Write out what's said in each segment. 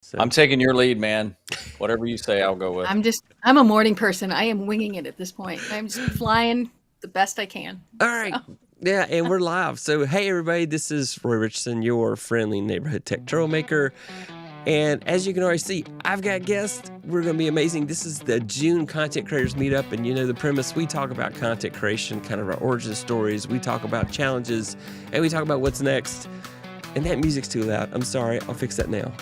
So I'm taking your lead, man. Whatever you say, I'll go with. I'm a morning person. I am winging it at this point. I'm just flying the best I can. all So. right. Yeah, and we're live. So, hey, everybody, this is Roy Richardson, your friendly neighborhood tech troublemaker. And as you can already see, I've got guests. We're going to be amazing. This is the June Content Creators Meetup. And you know the premise, we talk about content creation, kind of our origin stories. We talk about challenges, and we talk about what's next. And that music's too loud. I'm sorry. I'll fix that now.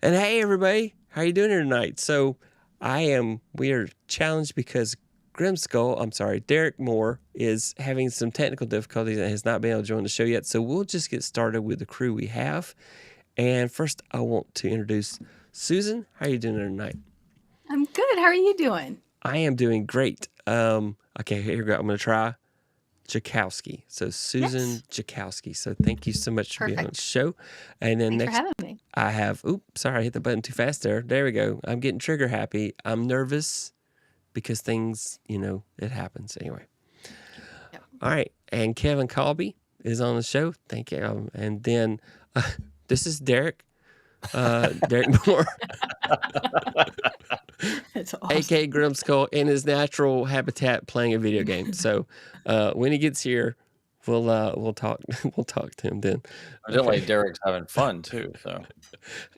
And hey, everybody, how you doing here tonight? So we are challenged because Derek Moore is having some technical difficulties and has not been able to join the show yet. So we'll just get started with the crew we have. And first, I want to introduce Susan. How are you doing here tonight? I'm good. How are you doing? I am doing great. Okay, here we go. I'm going to try Czajkowski. So Suzan Czajkowski. So thank you so much for being on the show. And then Thanks next, for having me. I have, sorry, I hit the button too fast there. There we go. I'm getting trigger happy. I'm nervous because things, it happens anyway. Yep. All right. And KevinKolbe is on the show. Thank you. And then this is Derek. Derek Moore. That's awesome. A.K.A. Grymskull in his natural habitat playing a video game. So when he gets here, we'll talk to him then. Evidently, Derek's having fun too. So,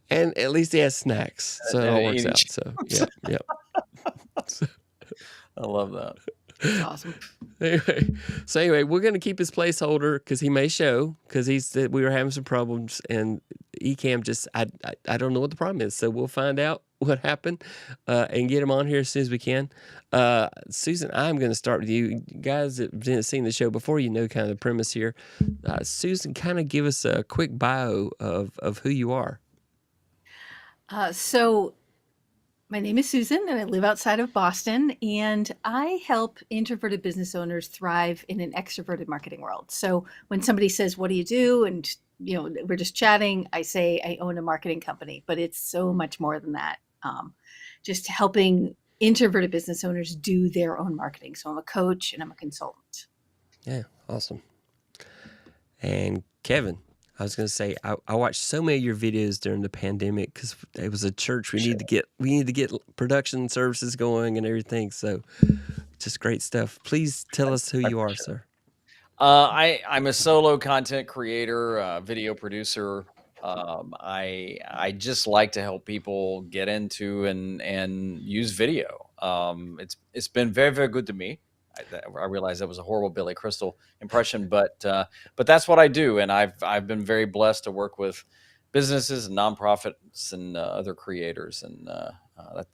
and at least he has snacks, so it all works out. So yeah. I love that. That's awesome. Anyway, we're going to keep his placeholder because he may show because we were having some problems and Ecamm just I don't know what the problem is, so we'll find out what happened and get him on here as soon as we can. Susan, I'm going to start with you guys that didn't see the show before. You know kind of the premise here. Susan, kind of give us a quick bio of who you are. So my name is Susan, and I live outside of Boston, and I help introverted business owners thrive in an extroverted marketing world. So when somebody says, "What do you do?" and we're just chatting, I say I own a marketing company, but it's so much more than that. Just helping introverted business owners do their own marketing. So I'm a coach and I'm a consultant. Yeah, awesome. And Kevin, I was going to say I watched so many of your videos during the pandemic because it was a church. We need to get production services going and everything. So just great stuff. Please tell us who you are, sir. I'm a solo content creator, video producer. I just like to help people get into and use video. It's been very, very good to me. I realize that was a horrible Billy Crystal impression, but that's what I do, and I've been very blessed to work with businesses and nonprofits and other creators, and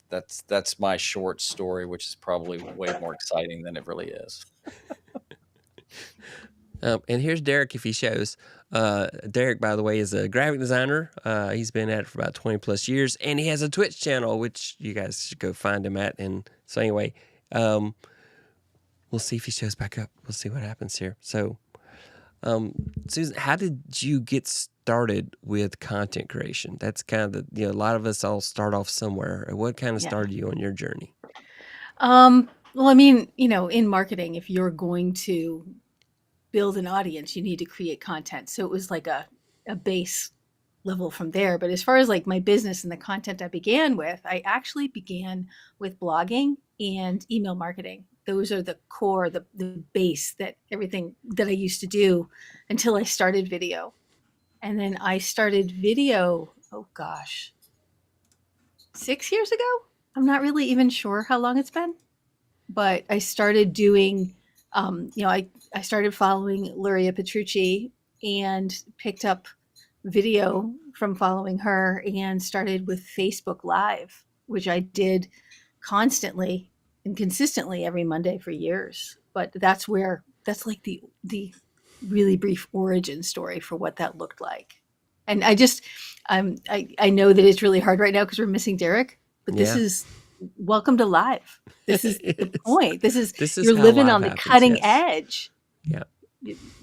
that's my short story, which is probably way more exciting than it really is. And here's Derek if he shows. Derek, by the way, is a graphic designer. He's been at it for about 20 plus years, and he has a Twitch channel, which you guys should go find him at. And so anyway, we'll see if he shows back up. We'll see what happens here. So, Susan, how did you get started with content creation? That's kind of a lot of us all start off somewhere. What kind of started you on your journey? Well, I mean, in marketing, if you're going to build an audience, you need to create content. So it was like a base level from there. But as far as like my business and the content I began with, I actually began with blogging and email marketing. Those are the core, the base that everything that I used to do until I started video. And then I started video, 6 years ago. I'm not really even sure how long it's been, but I started doing, I started following Luria Petrucci and picked up video from following her and started with Facebook Live, which I did constantly and consistently every Monday for years. But that's like the really brief origin story for what that looked like. And I know that it's really hard right now because we're missing Derek, but this is welcome to live. This is the point. This is you're living on the cutting edge. Yeah.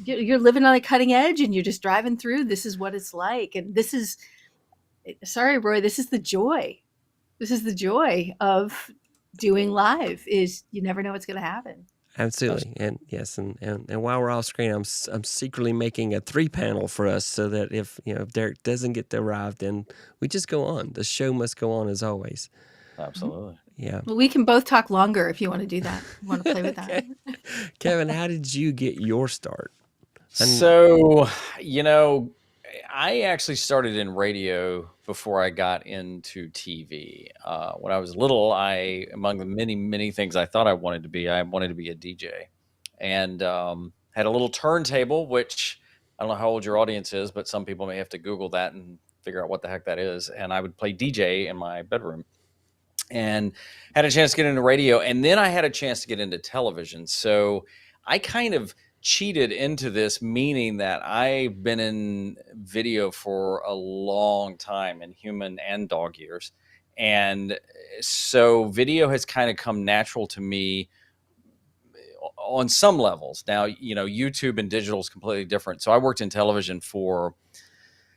You're living on the cutting edge and you're just driving through. This is what it's like. And sorry, Roy, this is the joy. This is the joy of doing live is you never know what's going to happen. Absolutely. And yes, and while we're off screen, I'm secretly making a 3-panel for us so that if Derek doesn't get to arrive, then we just go on. The show must go on as always. Absolutely. Yeah. Well, we can both talk longer if you want to do that. You want to play with that? Okay. Kevin, how did you get your start? So, I actually started in radio before I got into TV. When I was little, among the many, many things I thought I wanted to be a DJ, and had a little turntable, which I don't know how old your audience is, but some people may have to Google that and figure out what the heck that is. And I would play DJ in my bedroom, and had a chance to get into radio, and then I had a chance to get into television. So I kind of cheated into this, meaning that I've been in video for a long time, in human and dog years. And so video has kind of come natural to me on some levels. Now, YouTube and digital is completely different. So I worked in television for,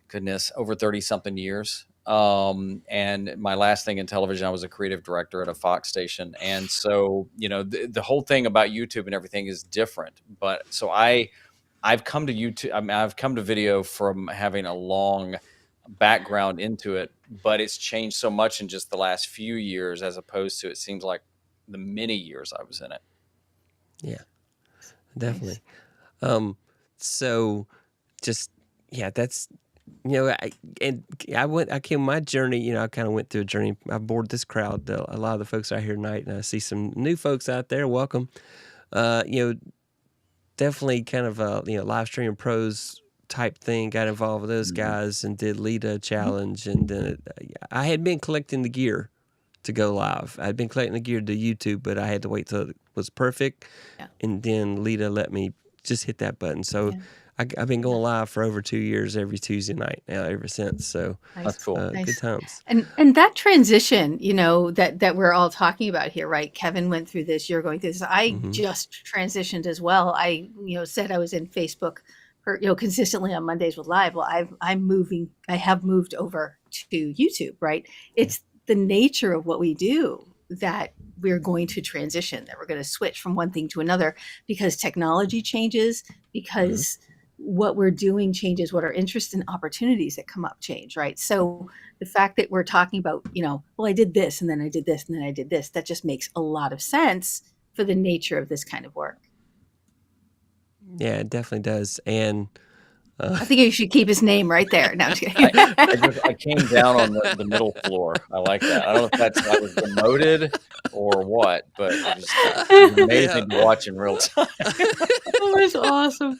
goodness, over 30 something years. And my last thing in television, I was a creative director at a Fox station. And so, the whole thing about YouTube and everything is different. But so I've come to YouTube. I mean, I've come to video from having a long background into it, but it's changed so much in just the last few years, as opposed to, it seems like, the many years I was in it. Yeah, definitely. So just, that's, I came my journey, I kind of went through a journey. I bored this crowd, a lot of the folks out here tonight, and I see some new folks out there. Welcome. Definitely kind of a, live stream pros type thing, got involved with those guys and did lead a challenge. And then I had been collecting the gear to go live. I'd been collecting the gear to YouTube, but I had to wait till it was perfect. Yeah. And then Lita let me just hit that button. So I've been going live for over 2 years, every Tuesday night now, ever since. So that's cool. Good times. And that transition, that we're all talking about here, right? Kevin went through this. You're going through this. I just transitioned as well. I, said I was in Facebook, consistently on Mondays with Live. Well, I have moved over to YouTube, right? It's the nature of what we do that we're going to transition, that we're going to switch from one thing to another, because technology changes, because what we're doing changes, what our interests and opportunities that come up change, right? So the fact that we're talking about, well, I did this, and then I did this, and then I did this, that just makes a lot of sense for the nature of this kind of work. Yeah, it definitely does. And I think you should keep his name right there. No, I'm just kidding. I came down on the middle floor. I like that. I don't know if I was demoted or what, but it's amazing to watch in real time. Oh, that's awesome.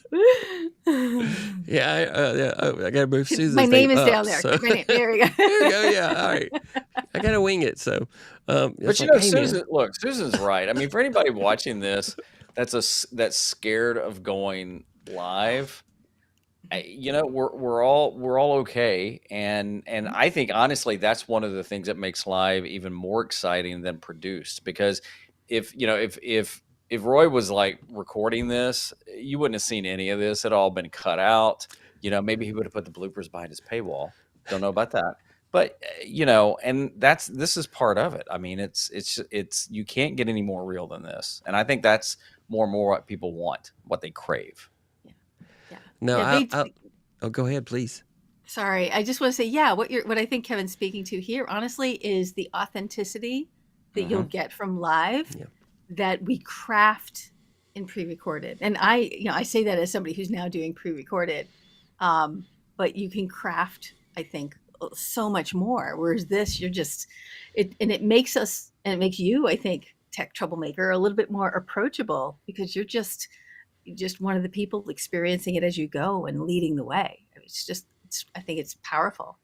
I got to move Susan's My name is up, down there. So. There we go. There we go. Yeah. All right. I got to wing it. So, but Susan, look, Susan's right. I mean, for anybody watching this, that's scared of going live. We're all okay, and I think honestly that's one of the things that makes live even more exciting than produced, because if Roy was like recording this, you wouldn't have seen any of this. It all been cut out. Maybe he would have put the bloopers behind his paywall. Don't know about that, but and this is part of it. I mean, it's you can't get any more real than this, and I think that's more and more what people want, what they crave. No, go ahead, please. Sorry, I just want to say, what I think Kevin's speaking to here, honestly, is the authenticity that you'll get from live that we craft in pre-recorded. And I say that as somebody who's now doing pre-recorded, but you can craft, I think, so much more. Whereas this, you're just, it makes us, and it makes you, I think, Tech Troublemaker, a little bit more approachable, because you're just one of the people experiencing it as you go and leading the way. I think it's powerful.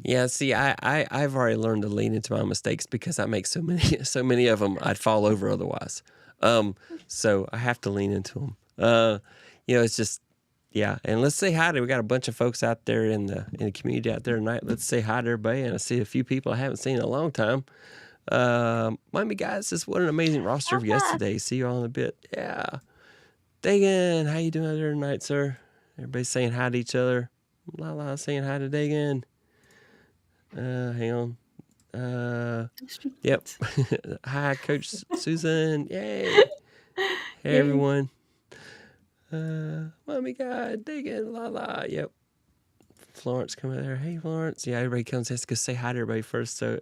Yeah, see, I've already learned to lean into my mistakes, because I make so many of them I'd fall over otherwise. So I have to lean into them. It's just, and let's say hi to, we got a bunch of folks out there in the community out there tonight. Let's say hi to everybody, and I see a few people I haven't seen in a long time. Miami guys, what an amazing roster of guests today. See you all in a bit. Yeah. Dagan, how you doing out there tonight, sir? Everybody's saying hi to each other. Lala saying hi to Dagan. Hang on. Yep. Hi, Coach Susan. Yay. Hey, Yay. everyone. Mommy God, digging, la la. Yep. Florence coming there. Hey, Florence. Yeah, everybody comes has to go say hi to everybody first. So,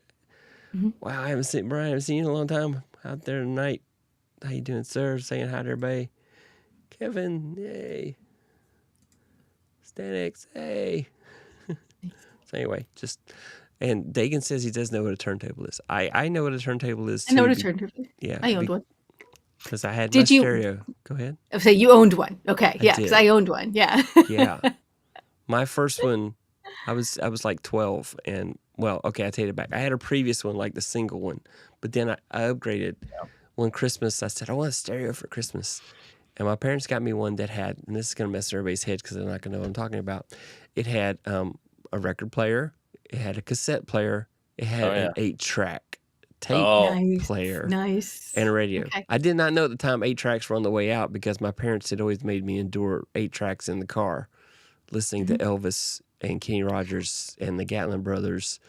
wow, I haven't seen Brian. I haven't seen you in a long time out there tonight. How you doing, sir? Saying hi to everybody. Kevin, yay. Stanix, hey. So anyway, and Dagan says he does know what a turntable is. I know what a turntable is too. I know what a turntable is. Yeah. I owned one. Because I had my stereo. Go ahead. Oh, so you owned one. Okay. Yeah, because I owned one. Yeah. Yeah. My first one, I was like 12. And, well, okay, I take it back. I had a previous one, like the single one. But then I upgraded. One Christmas, I said, I want a stereo for Christmas. And my parents got me one that had, and this is going to mess everybody's head because they're not going to know what I'm talking about. It had a record player. It had a cassette player. It had an 8-track tape player. Nice. And a radio. Okay. I did not know at the time 8-tracks were on the way out because my parents had always made me endure 8-tracks in the car, listening to Elvis and Kenny Rogers and the Gatlin Brothers.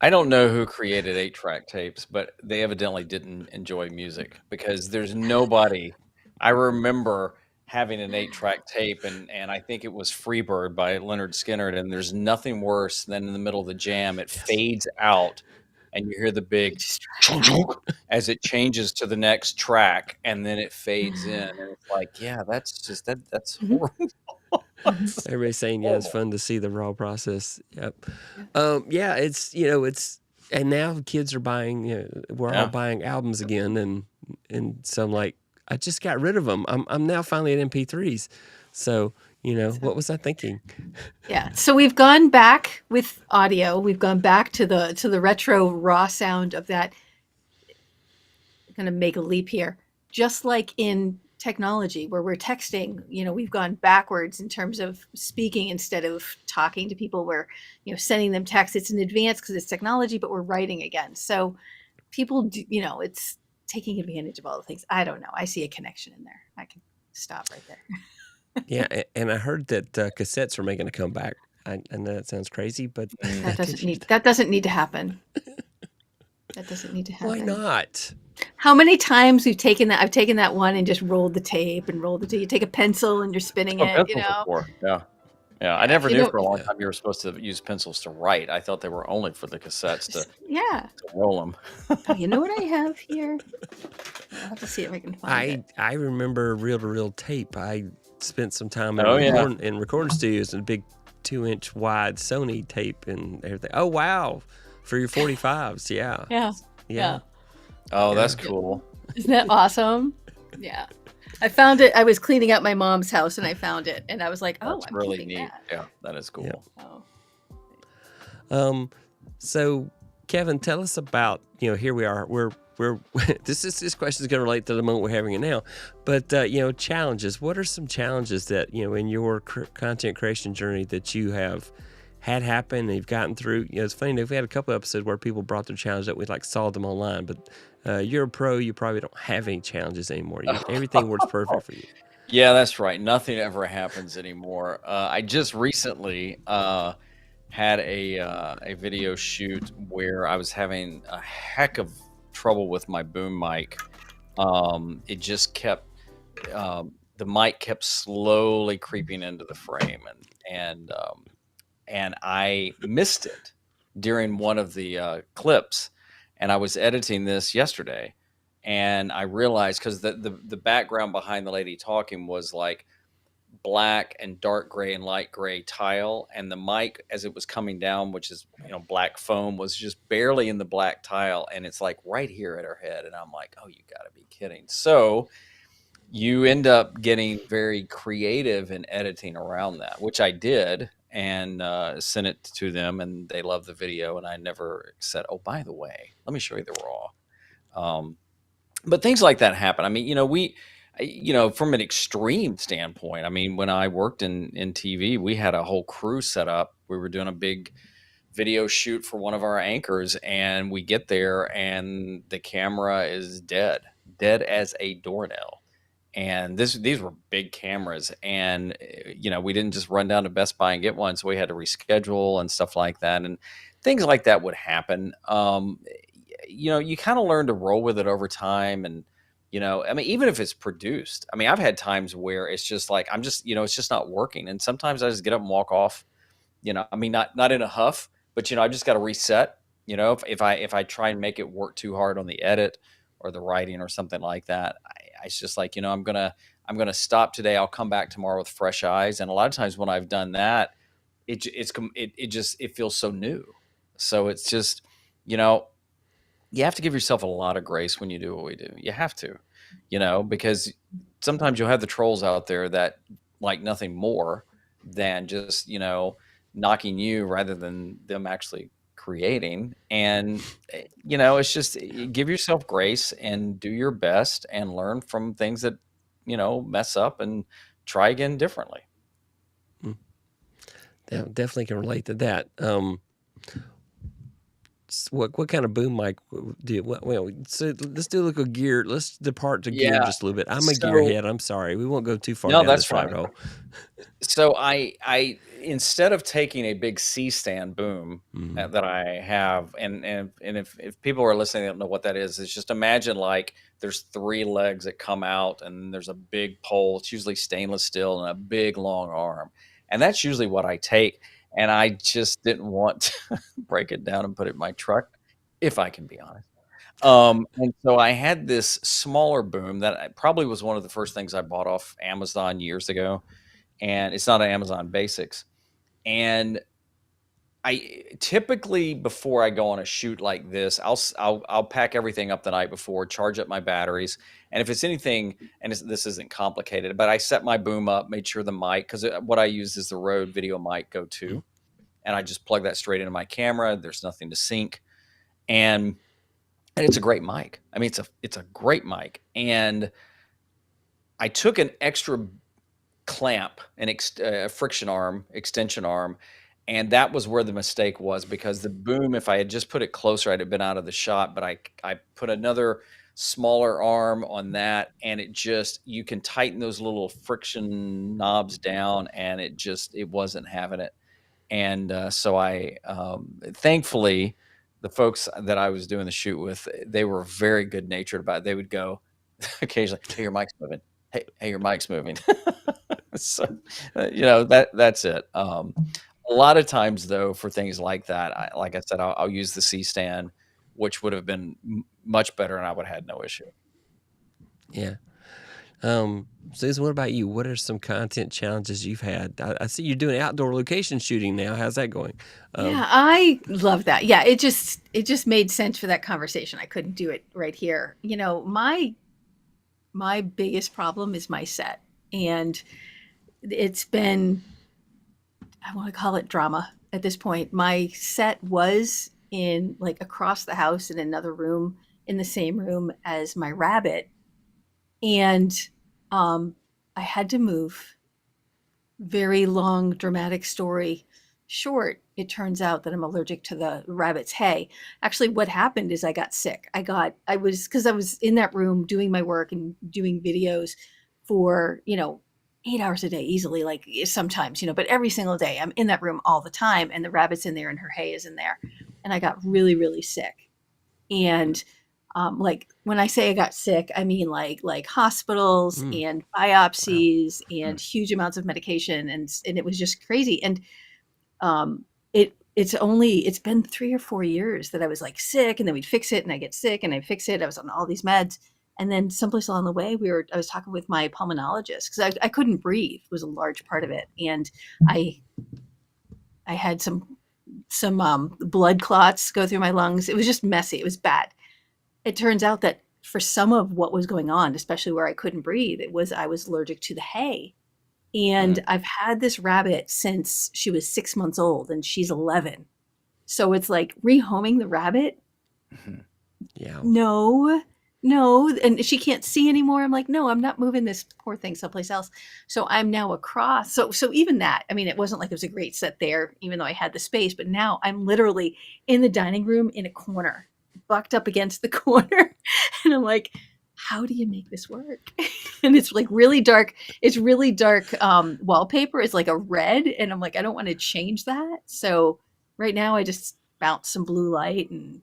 I don't know who created 8-track tapes, but they evidently didn't enjoy music because there's nobody. I remember having an 8-track tape, and I think it was Freebird by Leonard Skinner, and there's nothing worse than in the middle of the jam, it fades out, and you hear the big as it changes to the next track, and then it fades in, and it's like, yeah, that's horrible. Everybody's saying, yeah, it's fun to see the raw process. Yep. Yeah, it's, and now kids are buying, we're all buying albums again. And so I'm like, I just got rid of them. I'm now finally at MP3s. So, what was I thinking? Yeah. So we've gone back with audio. We've gone back to the retro raw sound of that. I'm going to make a leap here. Just like in technology where we're texting, we've gone backwards in terms of speaking instead of talking to people. We're, sending them text. It's in advance because it's technology, but we're writing again. So people do, it's taking advantage of all the things. I don't know. I see a connection in there. I can stop right there. Yeah. And I heard that cassettes are making a comeback. I know that sounds crazy, but that doesn't need to happen. That doesn't need to happen. Why not? How many times I've taken that one and just rolled the tape and rolled the tape. You take a pencil and you're spinning it, Yeah. I never knew for a long time you were supposed to use pencils to write. I thought they were only for the cassettes to roll them. Oh, you know what I have here? I'll have to see if I can find it. I remember reel-to-reel tape. I spent some time in recording studios and a big 2-inch wide Sony tape and everything. Oh, wow. For your 45s. Yeah. Oh, that's cool. Isn't that awesome? Yeah. I found it. I was cleaning out my mom's house and I found it. And I was like, oh, that's really neat. That. Yeah, that is cool. Yeah. So Kevin, tell us about, here we are. We're this question is going to relate to the moment we're having it now. But, challenges. What are some challenges that, in your content creation journey that you have had happen and you've gotten through? It's funny, we had a couple episodes where people brought their challenge that we solved them online, but you're a pro, you probably don't have any challenges anymore. Everything works perfect for you. Yeah, that's right. Nothing ever happens anymore. I just recently had a video shoot where I was having a heck of trouble with my boom mic. It just kept the mic kept slowly creeping into the frame, and I missed it during one of the clips, and I was editing this yesterday, and I realized because the background behind the lady talking was like black and dark gray and light gray tile, and the mic as it was coming down, which is black foam, was just barely in the black tile, and it's like right here at her head, and I'm like, oh, you gotta be kidding. So you end up getting very creative in editing around that, which I did, and sent it to them, and they loved the video, and I never said, oh, by the way, let me show you the raw. But things like that happen. I mean, we from an extreme standpoint, I mean, when I worked in TV, we had a whole crew set up. We were doing a big video shoot for one of our anchors, and we get there and the camera is dead as a doornail. And these were big cameras, and we didn't just run down to Best Buy and get one, so we had to reschedule and stuff like that, and things like that would happen. You kind of learn to roll with it over time, and I mean, even if it's produced, I mean, I've had times where it's just like I'm just it's just not working, and sometimes I just get up and walk off. I mean, not in a huff, but I just got to reset. If I try and make it work too hard on the edit or the writing or something like that, it's just like I'm gonna stop today. I'll come back tomorrow with fresh eyes. And a lot of times when I've done that, it feels so new. So it's just you have to give yourself a lot of grace when you do what we do. You have to, because sometimes you'll have the trolls out there that like nothing more than just knocking you rather than them actually creating. And it's just give yourself grace and do your best and learn from things that mess up and try again differently. Definitely can relate to that. What kind of boom mic do you? Well, so let's do a little gear. Let's depart to gear just a little bit. I'm a gearhead. I'm sorry, we won't go too far down this rabbit hole. So I instead of taking a big C-stand boom that I have, and if people are listening, they don't know what that is. It's just imagine like there's 3 legs that come out, and there's a big pole. It's usually stainless steel and a big long arm, and that's usually what I take. And I just didn't want to break it down and put it in my truck, if I can be honest. And so I had this smaller boom that probably was one of the first things I bought off Amazon years ago. And it's not an Amazon Basics. And I typically, before I go on a shoot like this, I'll pack everything up the night before, charge up my batteries. And if it's anything, and this isn't complicated, but I set my boom up, made sure the mic, because what I use is the Rode Video Mic Go 2. And I just plug that straight into my camera. There's nothing to sync. And it's a great mic. I mean, it's a great mic. And I took an extra clamp, a friction arm, extension arm, and that was where the mistake was, because the boom, if I had just put it closer, I'd have been out of the shot. But I put another smaller arm on that, and you can tighten those little friction knobs down, and it wasn't having it. And so I thankfully, the folks that I was doing the shoot with, they were very good natured about it. They would go occasionally, "Hey, your mic's moving. Hey, your mic's moving." So that's it. A lot of times, though, for things like that, like I said, I'll use the C-stand, which would have been much better, and I would have had no issue. Yeah. Susan, what about you? What are some content challenges you've had? I see you're doing outdoor location shooting now. How's that going? Yeah, I love that. Yeah, it just made sense for that conversation. I couldn't do it right here. My biggest problem is my set, and it's been, I want to call it drama at this point. My set was in like across the house in another room, in the same room as my rabbit. And I had to move. Very long, dramatic story short. It turns out that I'm allergic to the rabbit's hay. Actually, what happened is I got sick. Because I was in that room doing my work and doing videos for, 8 hours a day easily, like sometimes, but every single day I'm in that room all the time, and the rabbit's in there and her hay is in there. And I got really, really sick. And like when I say I got sick, I mean like hospitals and biopsies and huge amounts of medication, and it was just crazy. And it's been 3 or 4 years that I was like sick, and then we'd fix it, and I get sick, and I fix it. I was on all these meds, and then someplace along the way, I was talking with my pulmonologist, because I couldn't breathe was a large part of it, and I had some blood clots go through my lungs. It was just messy. It was bad. It turns out that for some of what was going on, especially where I couldn't breathe, I was allergic to the hay. And I've had this rabbit since she was 6 months old, and she's 11. So it's like rehoming the rabbit. Yeah. No. And she can't see anymore. I'm like, no, I'm not moving this poor thing someplace else. So I'm now across. So even that, I mean, it wasn't like it was a great set there, even though I had the space, but now I'm literally in the dining room in a corner, bucked up against the corner. And I'm like, how do you make this work? And it's like really dark. It's really dark wallpaper. It's like a red. And I'm like, I don't want to change that. So right now I just bounce some blue light and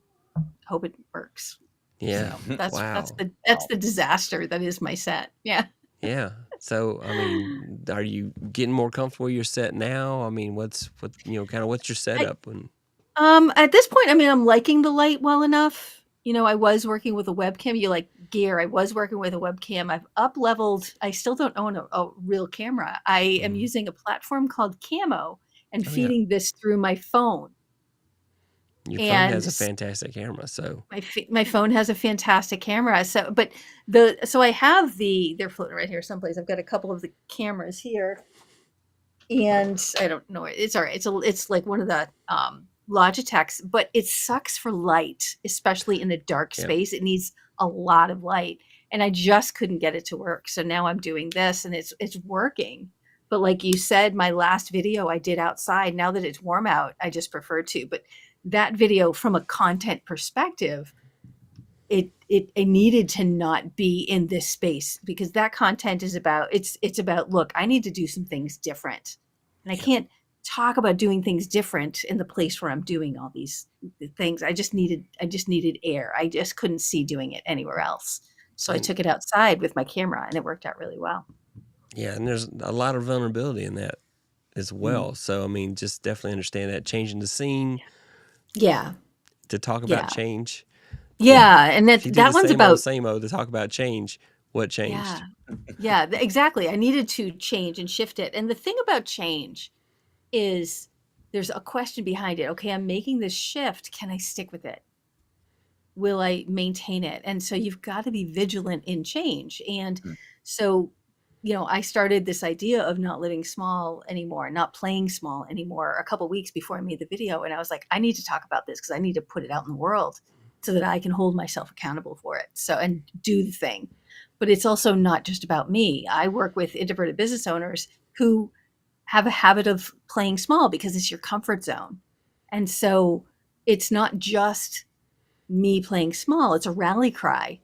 hope it works. Yeah. So that's Wow. that's the disaster that is my set. Yeah. Yeah. So, I mean, are you getting more comfortable with your set now? I mean, what's your setup? At this point, I mean, I'm liking the light well enough. I was working with a webcam. You like gear. I was working with a webcam. I've up leveled. I still don't own a real camera. I am using a platform called Camo and feeding this through my phone. Your phone has a fantastic camera, so my phone has a fantastic camera. So, but I have they're floating right here someplace. I've got a couple of the cameras here, and I don't know. It's all right. It's like one of the Logitechs, but it sucks for light, especially in a dark space. It needs a lot of light, and I just couldn't get it to work. So now I'm doing this, and it's working. But like you said, my last video I did outside. Now that it's warm out, I just prefer to. But that video, from a content perspective, it needed to not be in this space, because that content is about it's about, look, I need to do some things different, and I can't talk about doing things different in the place where I'm doing all these things. I just needed air. I just couldn't see doing it anywhere else. So I took it outside with my camera, and it worked out really well. Yeah, and there's a lot of vulnerability in that as well. So, I mean, just definitely understand that. Changing the scene. Yeah. To talk about change. Yeah, and that one's about same old to talk about change. What changed? Yeah, exactly. I needed to change and shift it. And the thing about change is there's a question behind it. Okay, I'm making this shift. Can I stick with it? Will I maintain it? And so you've got to be vigilant in change. And so, I started this idea of not living small anymore, not playing small anymore, a couple of weeks before I made the video. And I was like, I need to talk about this, because I need to put it out in the world so that I can hold myself accountable for it. So, and do the thing. But it's also not just about me. I work with introverted business owners who have a habit of playing small because it's your comfort zone. And so it's not just me playing small. It's a rally cry.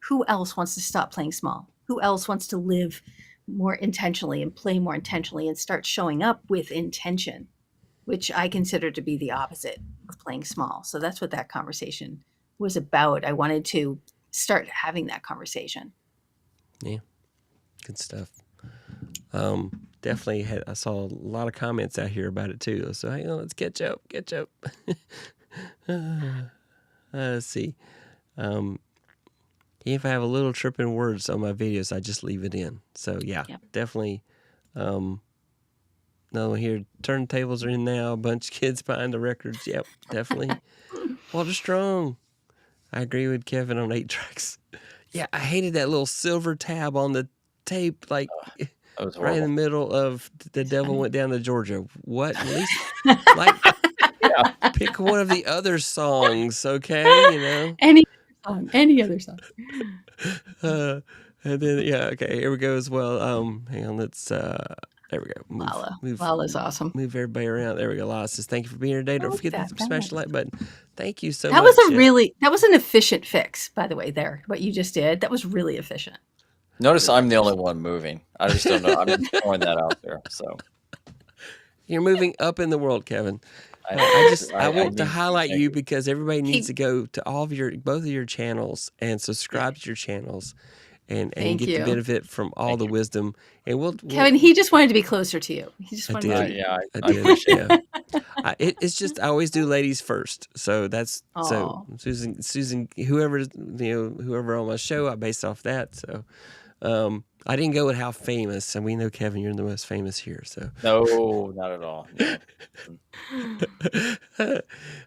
Who else wants to stop playing small? Who else wants to live more intentionally and play more intentionally and start showing up with intention, which I consider to be the opposite of playing small. So that's what that conversation was about. I wanted to start having that conversation. Yeah, good stuff. Definitely I saw a lot of comments out here about it too. So hang on, let's catch up. Let's see. If I have a little tripping words on my videos, I just leave it in. So definitely. No, here turntables are in now. A bunch of kids behind the records. Yep, definitely. Walter Strong. I agree with Kevin on 8 tracks. Yeah, I hated that little silver tab on the tape, like right in the middle of The Devil Went Down to Georgia. What? At least pick one of the other songs, okay? Any other song. And then okay, here we go as well. Hang on, let's there we go. Lala's awesome. Move everybody around. There we go. Lala says, thank you for being here today. Don't forget to smash the like button. Thank you so much. That was an efficient fix, by the way, there. What you just did. That was really efficient. Notice I'm the only one moving. I just don't know. I'm just throwing that out there. So you're moving up in the world, Kevin. I want to highlight you because everybody needs to go to both of your channels and subscribe to your channels and get the benefit from all the wisdom. And Kevin, he just wanted to be closer to you. He just wanted I did. Yeah. It's just I always do ladies first. So that's so Susan, whoever on my show, I base off that. So I didn't go with how famous, and we know, Kevin, you're the most famous here. So no, not at all. No.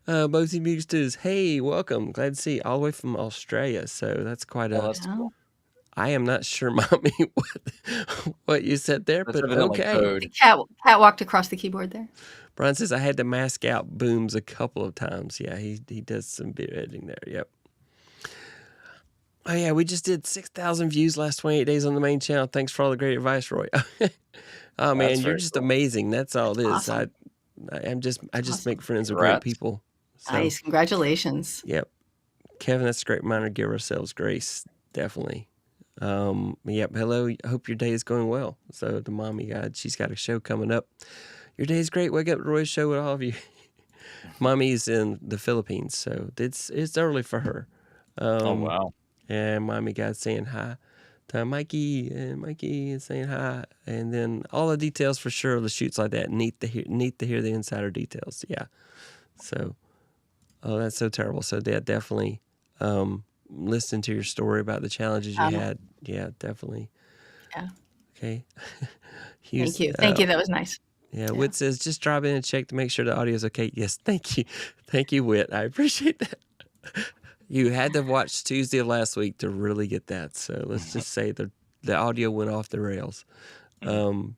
Bozy Muse says, hey, welcome. Glad to see you all the way from Australia. So that's quite that's cool. I am not sure, Mommy, what you said there, but okay. The cat walked across the keyboard there. Brian says, I had to mask out booms a couple of times. Yeah, he does some bit editing there. Yep. Oh, yeah, we just did 6,000 views last 28 days on the main channel. Thanks for all the great advice, Roy. Oh, man, you're just amazing. That's all it is. Awesome. I just make friends with great people. So, nice. Congratulations. Yep. Kevin, that's a great reminder. Give ourselves grace. Definitely. Yep. Hello. Hope your day is going well. So the mommy God, she's got a show coming up. Your day is great. Wake up, Roy's show with all of you. Mommy's in the Philippines, so it's early for her. Oh wow. And mommy God saying hi to Mikey, and Mikey is saying hi, and then all the details for sure of the shoots like that. Neat to hear the insider details. Yeah. So, oh, that's so terrible. So yeah, definitely listen to your story about the challenges you had. Yeah, definitely. Yeah. Okay. Thank you. Thank you. That was nice. Yeah, Whit says, just drop in and check to make sure the audio is okay. Yes, thank you. Thank you, Whit. I appreciate that. You had to watch Tuesday of last week to really get that. So let's just say the audio went off the rails. Hello,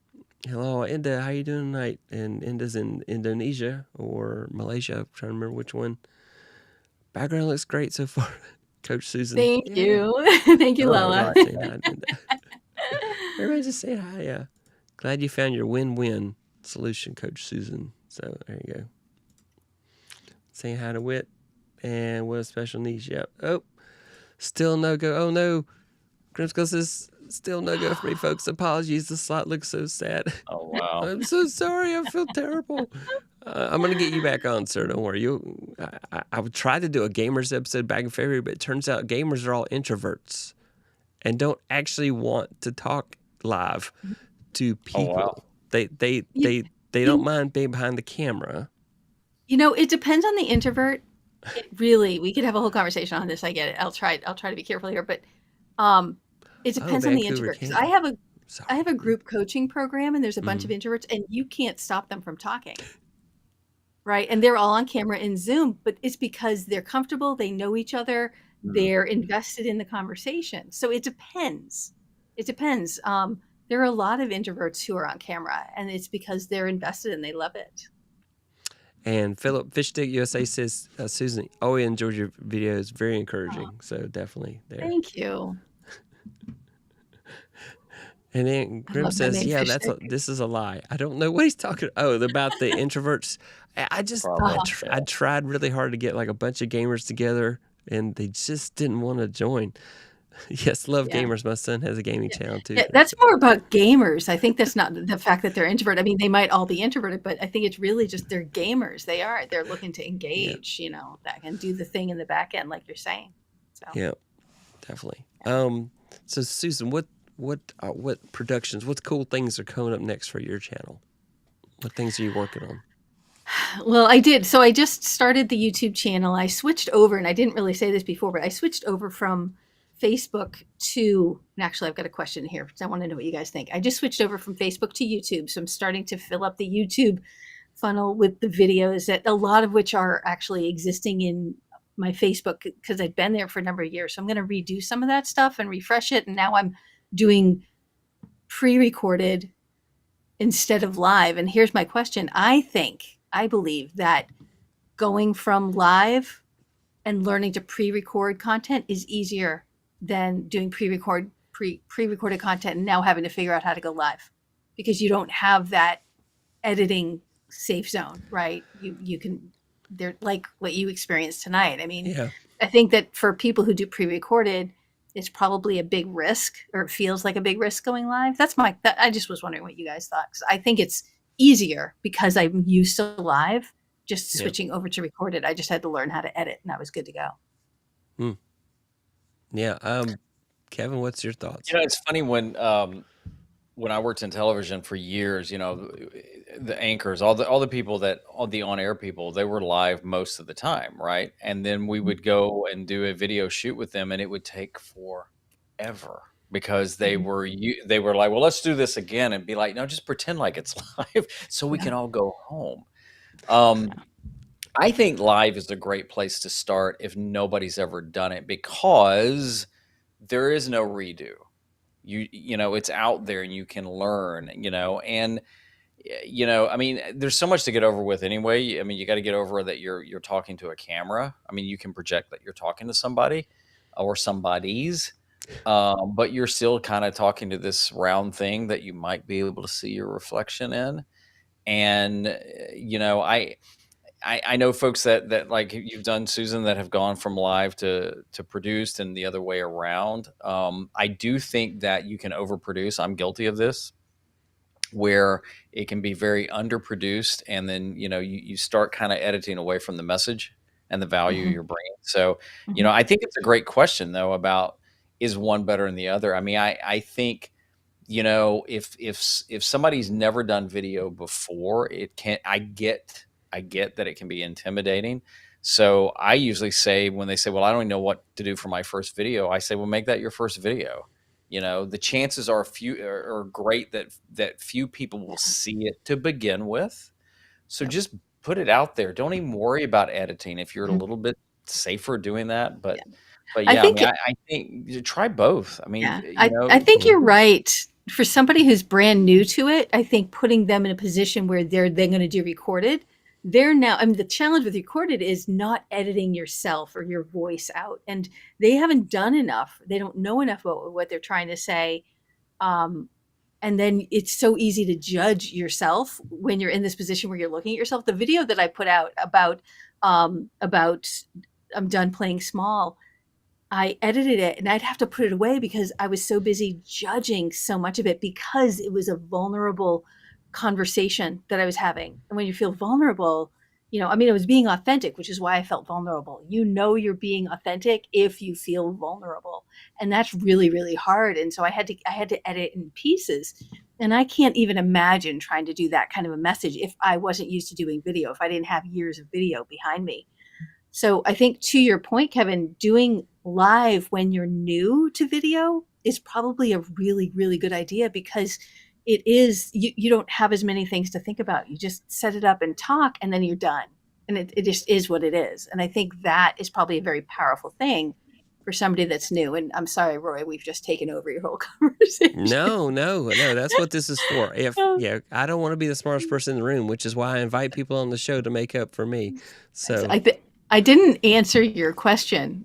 Inda. How you doing tonight? And Inda's in Indonesia or Malaysia. I'm trying to remember which one. Background looks great so far. Coach Suzan. Thank you. Thank you, Lola. Everybody just say hi. Yeah. Glad you found your win-win solution, Coach Suzan. So there you go. Saying hi to Whit. And what special needs? Yep. Oh, still no go. Oh no. Grymskull says, still no go for me, folks. Apologies. The slot looks so sad. Oh wow. I'm so sorry. I feel terrible. I'm going to get you back on, sir. Don't worry. I would try to do a gamers episode back in February, but it turns out gamers are all introverts and don't actually want to talk live to people. Oh, wow. They don't mind being behind the camera. It depends on the introvert. We could have a whole conversation on this. I get it. I'll try to be careful here, but it depends on the introvert. 'Cause I have a group coaching program, and there's a bunch of introverts, and you can't stop them from talking, right? And they're all on camera in Zoom, but it's because they're comfortable, they know each other, they're invested in the conversation. So it depends. It depends. There are a lot of introverts who are on camera, and it's because they're invested and they love it. And Philip Fishstick USA says, Suzan, always enjoyed your videos. Very encouraging. So definitely there. Thank you. And then Grim says, yeah, this is a lie. I don't know what he's talking about the introverts. I tried really hard to get like a bunch of gamers together, and they just didn't want to join. Yes, love gamers. My son has a gaming channel too. Yeah, that's more about gamers. I think that's not the fact that they're introverted. I mean, they might all be introverted, but I think it's really just they're gamers. They're looking to engage, that can do the thing in the back end, like you're saying. So. Yeah, definitely. So Suzan, what productions, what cool things are coming up next for your channel? What things are you working on? Well, I did. So I just started the YouTube channel. I switched over, and I didn't really say this before, but I switched over from Facebook to, and actually I've got a question here because I want to know what you guys think. I just switched over from Facebook to YouTube. So I'm starting to fill up the YouTube funnel with the videos, that a lot of which are actually existing in my Facebook because I've been there for a number of years. So I'm going to redo some of that stuff and refresh it. And now I'm doing pre-recorded instead of live. And here's my question. I believe that going from live and learning to pre-record content is easier than doing pre-recorded content and now having to figure out how to go live, because you don't have that editing safe zone, right? You can, they're like what you experienced tonight. I mean, I think that for people who do pre-recorded, it's probably a big risk, or it feels like a big risk going live. I just was wondering what you guys thought. 'Cause I think it's easier because I'm used to live, just switching over to recorded. I just had to learn how to edit, and I was good to go. Yeah. Kevin, what's your thoughts? It's funny when I worked in television for years, the anchors, all the people all the on-air people, they were live most of the time, right? And then we would go and do a video shoot with them, and it would take forever because they were like, well, let's do this again, and be like, no, just pretend like it's live so we can all go home. I think live is a great place to start if nobody's ever done it, because there is no redo. It's out there and you can learn, and I mean, there's so much to get over with anyway. I mean, you got to get over that you're talking to a camera. I mean, you can project that you're talking to somebody or somebody's, but you're still kind of talking to this round thing that you might be able to see your reflection in. And, I know folks that like you've done, Susan, that have gone from live to produced and the other way around. I do think that you can overproduce. I'm guilty of this, where it can be very underproduced, and then you start kind of editing away from the message and the value Mhm. you're bringing. So Mhm. I think it's a great question though about, is one better than the other? I mean, I think if somebody's never done video before, it can I get that it can be intimidating. So I usually say, when they say, well, I don't even know what to do for my first video, I say, well, make that your first video. The chances are great that few people will see it to begin with. So Yep. just put it out there. Don't even worry about editing if you're a Mhm. little bit safer doing that. Yeah. But I yeah, I think mean, I think you try both. I mean, Yeah, I think Yeah. you're right. For somebody who's brand new to it, I think putting them in a position where they're then going to do recorded, they're now. I mean, the challenge with recorded is not editing yourself or your voice out, and they haven't done enough. They don't know enough about what they're trying to say, um, and then it's so easy to judge yourself when you're in this position where you're looking at yourself. The video that I put out about I'm done playing small, I edited it and I'd have to put it away because I was so busy judging so much of it, because it was a vulnerable conversation that I was having. And when you feel vulnerable, I mean, it was being authentic, which is why I felt vulnerable. You're being authentic if you feel vulnerable. And that's really, really hard. And so I had to edit in pieces. And I can't even imagine trying to do that kind of a message if I wasn't used to doing video, if I didn't have years of video behind me. So I think, to your point, Kevin, doing live when you're new to video is probably a really, really good idea, because you don't have as many things to think about. You just set it up and talk, and then you're done. And it just is what it is. And I think that is probably a very powerful thing for somebody that's new. And I'm sorry, Roy, we've just taken over your whole conversation. No. That's what this is for. Oh, I don't want to be the smartest person in the room, which is why I invite people on the show to make up for me. So, I didn't answer your question,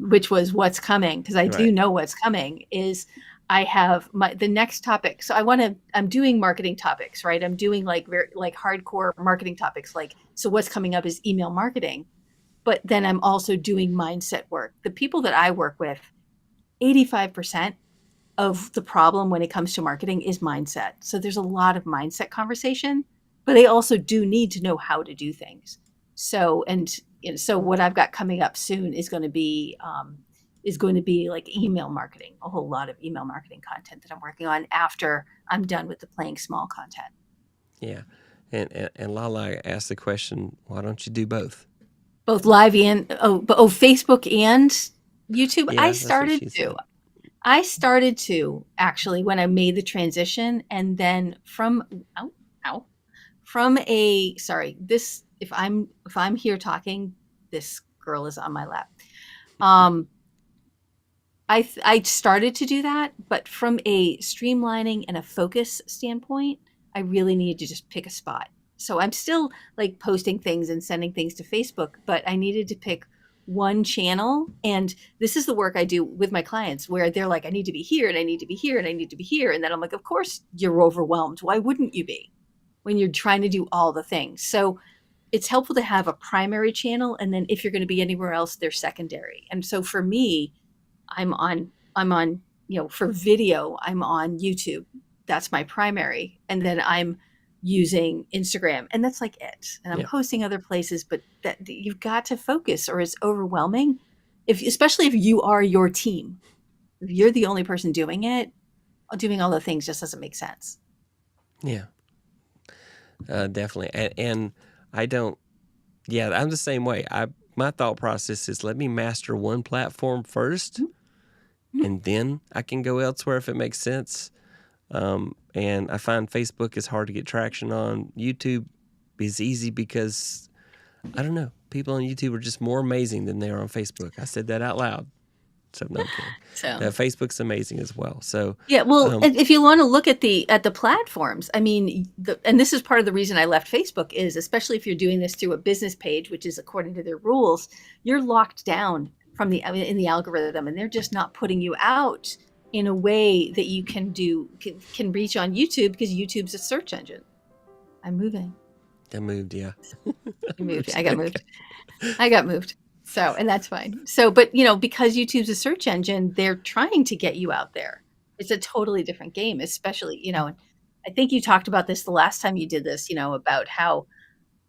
which was what's coming, because I do right. know what's coming. Is I have the next topic. So I'm doing marketing topics, right? I'm doing like very like hardcore marketing topics. Like, so what's coming up is email marketing, but then I'm also doing mindset work. The people that I work with, 85% of the problem when it comes to marketing is mindset. So there's a lot of mindset conversation, but they also do need to know how to do things. So, so what I've got coming up soon is going to be like email marketing, a whole lot of email marketing content that I'm working on after I'm done with the playing small content. Yeah. And Lala asked the question, why don't you do both? Both live and Facebook and YouTube. Yeah, that's what she said. I started to actually when I made the transition, and then from a sorry, this if I'm here talking, this girl is on my lap. Um, I started to do that, but from a streamlining and a focus standpoint, I really needed to just pick a spot. So I'm still like posting things and sending things to Facebook, but I needed to pick one channel. And this is the work I do with my clients, where they're like, I need to be here and I need to be here and I need to be here. And then I'm like, of course you're overwhelmed. Why wouldn't you be when you're trying to do all the things? So it's helpful to have a primary channel. And then if you're going to be anywhere else, they're secondary. And so for me, I'm on, for video, I'm on YouTube. That's my primary. And then I'm using Instagram, and that's like it. And I'm Yeah. posting other places, but that you've got to focus or it's overwhelming. Especially if you are your team, if you're the only person doing it, doing all the things just doesn't make sense. Yeah. Definitely. And I don't, yeah, I'm the same way. My thought process is, let me master one platform first, Mhm. and then I can go elsewhere if it makes sense. And I find Facebook is hard to get traction on. YouTube is easy because, I don't know, people on YouTube are just more amazing than they are on Facebook. I said that out loud. So no, I'm kidding. So Facebook's amazing as well. So yeah, well, if you want to look at the platforms, I mean, and this is part of the reason I left Facebook is, especially if you're doing this through a business page, which is according to their rules, you're locked down from in the algorithm, and they're just not putting you out in a way that you can reach on YouTube, because YouTube's a search engine. I'm moving. I moved, yeah. You moved. I got moved. I got moved. So, and that's fine. So, but because YouTube's a search engine, they're trying to get you out there. It's a totally different game, especially, and I think you talked about this the last time you did this, about how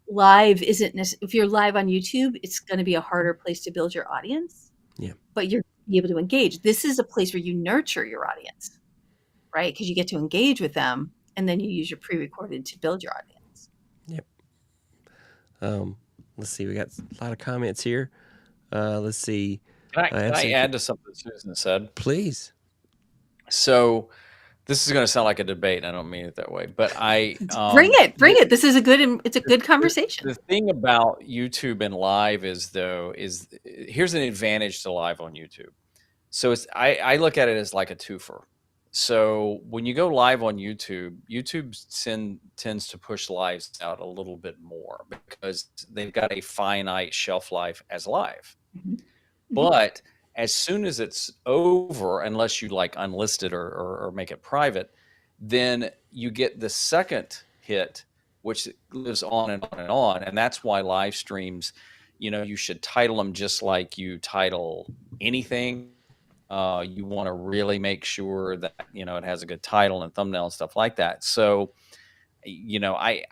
live isn't if you're live on YouTube, it's going to be a harder place to build your audience. Yeah. But you're be able to engage. This is a place where you nurture your audience, right? Because you get to engage with them, and then you use your pre-recorded to build your audience. Yep. Let's see. We got a lot of comments here. Let's see. Can I add to something Susan said? Please. So this is going to sound like a debate, and I don't mean it that way, but bring it. This is it's a good conversation. The thing about YouTube and live is here's an advantage to live on YouTube. So I look at it as like a twofer. So when you go live on YouTube, tends to push lives out a little bit more because they've got a finite shelf life as live. Mm-hmm. But as soon as it's over, unless you like unlist it or make it private, then you get the second hit, which lives on and on and on. And that's why live streams, you should title them just like you title anything. You want to really make sure that, it has a good title and thumbnail and stuff like that. So, I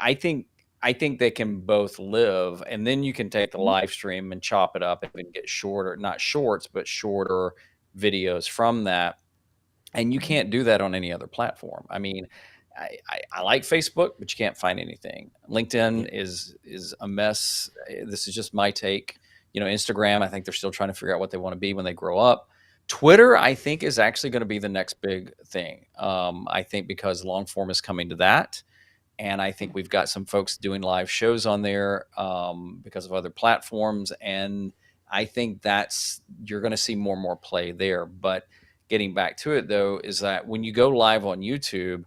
think they can both live, and then you can take the live stream and chop it up and get shorter, not shorts, but shorter videos from that. And you can't do that on any other platform. I mean, I like Facebook, but you can't find anything. LinkedIn is a mess. This is just my take. Instagram, I think they're still trying to figure out what they want to be when they grow up. Twitter, I think, is actually going to be the next big thing. I think because long form is coming to that. And I think we've got some folks doing live shows on there because of other platforms. And I think you're going to see more and more play there. But getting back to it, though, is that when you go live on YouTube,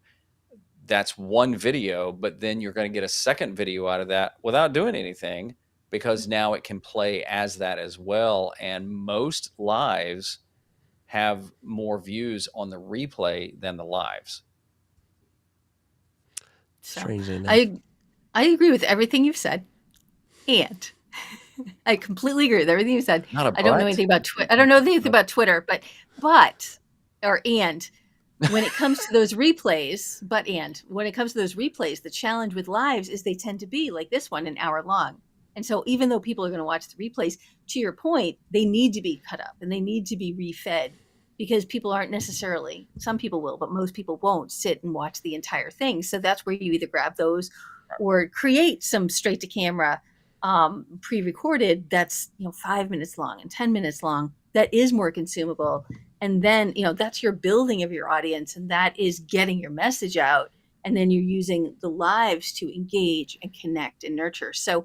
that's one video, but then you're going to get a second video out of that without doing anything because now it can play as that as well. And most lives have more views on the replay than the lives. Strangely enough. I agree with everything you've said, and I completely agree with everything you said. I don't know anything about Twitter. I don't know anything about Twitter, but when it comes to those replays, the challenge with lives is they tend to be like this one, an hour long. And so even though people are going to watch the replays, to your point, they need to be cut up and they need to be refed. Because people aren't necessarily, some people will, but most people won't sit and watch the entire thing. So that's where you either grab those or create some straight to camera pre-recorded that's 5 minutes long and 10 minutes long that is more consumable. And then that's your building of your audience, and that is getting your message out. And then you're using the lives to engage and connect and nurture. So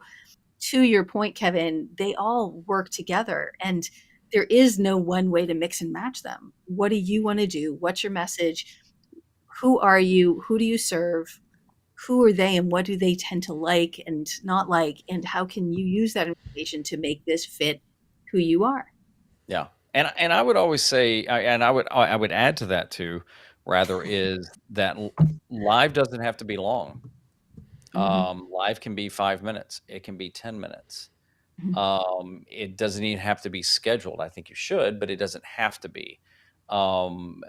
to your point, Kevin, they all work together, and there is no one way to mix and match them. What do you want to do? What's your message? Who are you? Who do you serve? Who are they, and what do they tend to like and not like? And how can you use that information to make this fit who you are? Yeah. And I would always say, and I would add to that too, rather, is that live doesn't have to be long. Live can be 5 minutes. It can be 10 minutes. It doesn't even have to be scheduled. I think you should, but it doesn't have to be. YouTube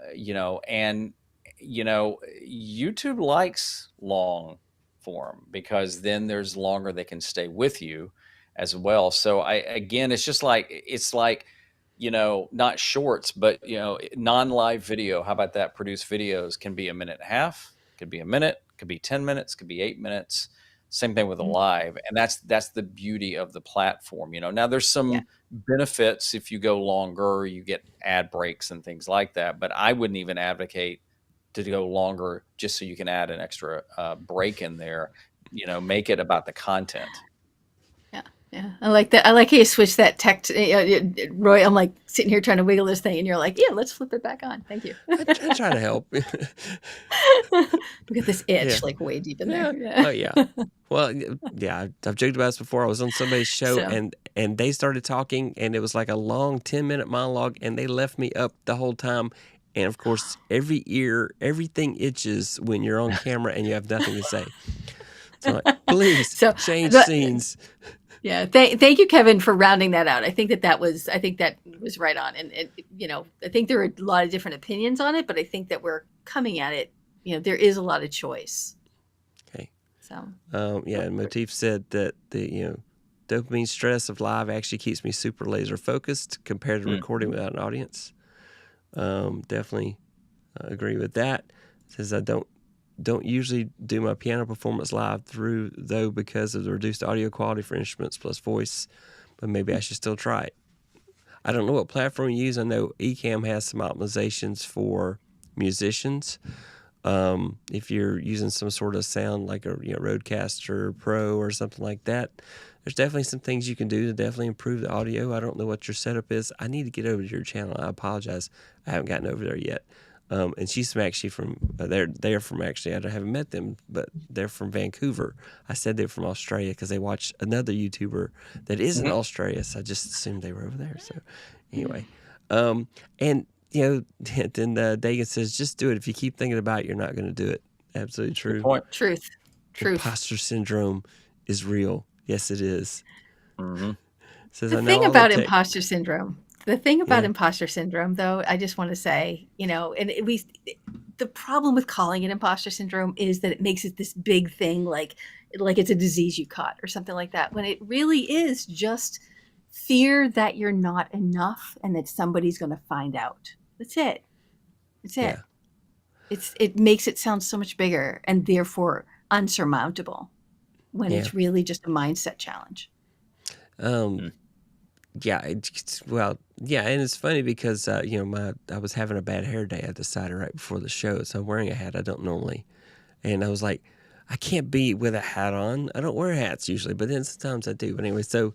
likes long form because then there's longer they can stay with you as well. So it's like not shorts, but non-live video. How about that? Produced videos can be a minute and a half, could be a minute, could be 10 minutes, could be 8 minutes. Same thing with a live. And that's the beauty of the platform. Now there's some benefits. If you go longer, you get ad breaks and things like that. But I wouldn't even advocate to go longer just so you can add an extra break in there. Make it about the content. Yeah, I like that. I like how you switch that tech. Roy, I'm like sitting here trying to wiggle this thing, and you're like, "Yeah, let's flip it back on." Thank you. I try to help. Look at this itch, like way deep in there. Yeah. Oh yeah. Well, yeah. I've joked about this before. I was on somebody's show, and they started talking, and it was like a long 10-minute monologue, and they left me up the whole time. And of course, everything itches when you're on camera and you have nothing to say. So like, please So change the, scenes. yeah, thank you, Kevin, for rounding that out. I think that was right on, and I think there are a lot of different opinions on it, but I think that we're coming at it. There is a lot of choice. Okay. So yeah, and Motif said that the dopamine stress of live actually keeps me super laser focused compared to recording without an audience. Definitely agree with that. Says I don't usually do my piano performance live through though because of the reduced audio quality for instruments plus voice, but maybe I should still try it. I don't know what platform you use. I know Ecamm has some optimizations for musicians. If you're using some sort of sound like a Rodecaster Pro or something like that, there's definitely some things you can do to definitely improve the audio. I don't know what your setup is. I need to get over to your channel. I apologize. I haven't gotten over there yet. And she's actually from they're from actually, I haven't met them, but they're from Vancouver. I said they're from Australia because they watched another YouTuber that is in Australia, so I just assumed they were over there. So anyway, and then Dagan says, just do it. If you keep thinking about it, you're not going to do it. Absolutely true. Good point. Truth. Imposter syndrome is real. Yes, it is. Says, The thing about imposter syndrome, though, I just want to say, and the problem with calling it imposter syndrome is that it makes it this big thing, like it's a disease you caught or something like that, when it really is just fear that you're not enough and that somebody's going to find out. That's it. Yeah. It makes it sound so much bigger and therefore unsurmountable when it's really just a mindset challenge. Yeah, and it's funny because I was having a bad hair day. I decided right before the show, so I'm wearing a hat I don't normally, and I was like, I can't be with a hat on. I don't wear hats usually, but then sometimes I do. But anyway, so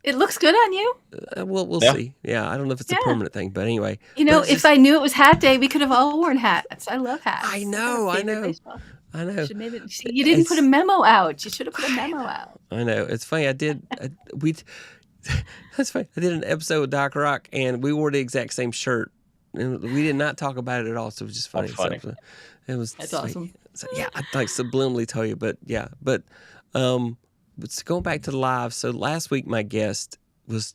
it looks good on you. We'll see. Yeah, I don't know if it's a permanent thing, but anyway. If I knew it was hat day, we could have all worn hats. I love hats. I know. You didn't put a memo out. You should have put a memo out. I know. It's funny. That's funny. I did an episode with Doc Rock, and we wore the exact same shirt, and we did not talk about it at all. So it was just funny. That's awesome. So, yeah, I'd like subliminally tell you, but yeah, but going back to the live. So last week, my guest was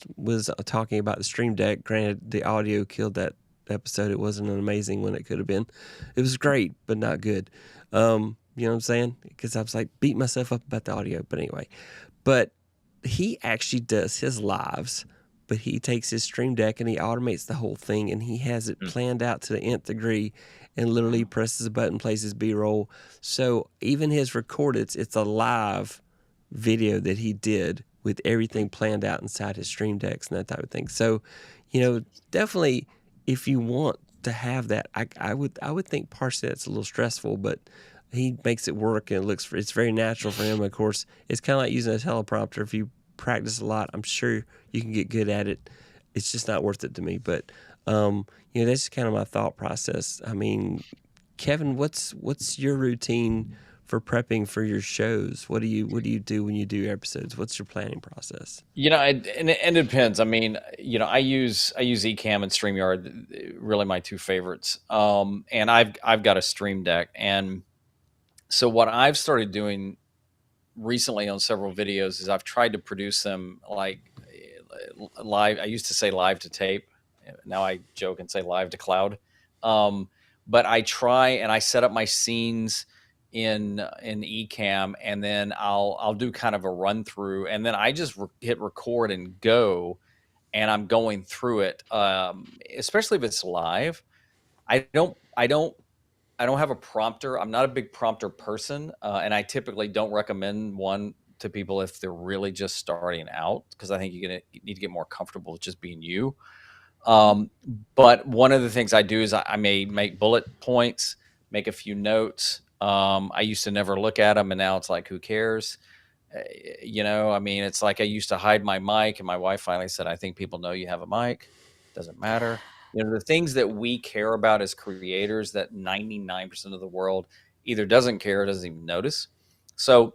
talking about the Stream Deck. Granted, the audio killed that episode. It wasn't an amazing one. It could have been. It was great, but not good. You know what I'm saying? Because I was like beating myself up about the audio. But anyway, he actually does his lives, but he takes his Stream Deck and he automates the whole thing, and he has it planned out to the nth degree, and literally presses a button, plays his B-roll. So even his recorded, it's a live video that he did with everything planned out inside his Stream Decks and that type of thing. So, definitely if you want to have that, I would think partially that's a little stressful, but he makes it work, and it's very natural for him. Of course, it's kind of like using a teleprompter. If you practice a lot, I'm sure you can get good at it. It's just not worth it to me. But that's just kind of my thought process. I mean, Kevin, what's your routine for prepping for your shows? What do you do when you do episodes? What's your planning process? It depends. I mean, I use Ecamm and StreamYard, really my two favorites. And I've got a Stream Deck, and so what I've started doing recently on several videos is I've tried to produce them like live. I used to say live to tape. Now I joke and say live to cloud. But I try and I set up my scenes in Ecamm, and then I'll do kind of a run through, and then I just hit record and go, and I'm going through it. Especially if it's live, I don't have a prompter. I'm not a big prompter person, and I typically don't recommend one to people if they're really just starting out, because I think you need to get more comfortable with just being you. But one of the things I do is I may make bullet points, make a few notes. I used to never look at them, and now it's like, who cares? I mean, it's like I used to hide my mic, and my wife finally said, I think people know you have a mic. Doesn't matter. The things that we care about as creators that 99% of the world either doesn't care or doesn't even notice. So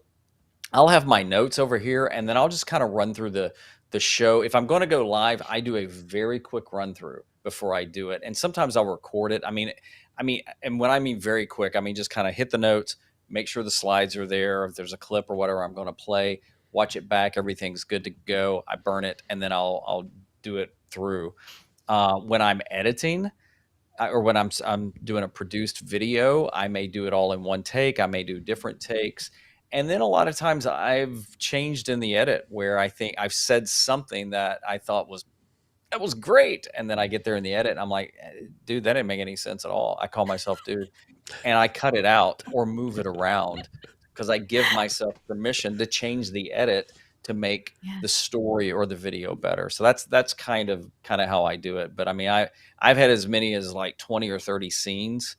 I'll have my notes over here, and then I'll just kind of run through the show. If I'm going to go live, I do a very quick run through before I do it. And sometimes I'll record it. I mean, and when I mean very quick, I mean just kind of hit the notes, make sure the slides are there. If there's a clip or whatever I'm going to play, watch it back. Everything's good to go. I burn it, and then I'll do it through. When I'm editing, or when I'm doing a produced video, I may do it all in one take. I may do different takes. And then a lot of times I've changed in the edit where I think I've said something that I thought that was great. And then I get there in the edit and I'm like, dude, that didn't make any sense at all. I call myself dude, and I cut it out or move it around because I give myself permission to change the edit to make the story or the video better. So that's kind of how I do it. But I mean, I've had as many as like 20 or 30 scenes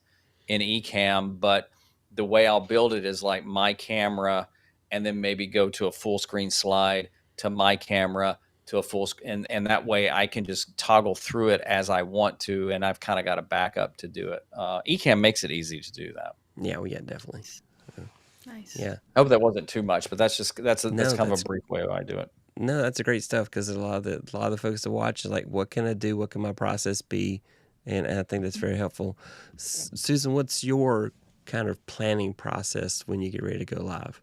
in Ecamm, but the way I'll build it is like my camera, and then maybe go to a full screen slide to my camera to a full screen, and that way I can just toggle through it as I want to, and I've kind of got a backup to do it. Ecamm makes it easy to do that. Yeah, definitely. Nice. Yeah. I hope that wasn't too much, but that's kind of a brief way I do it. No, that's a great stuff, because a lot of the folks that watch is like, what can I do? What can my process be? And I think that's very helpful. Suzan, what's your kind of planning process when you get ready to go live?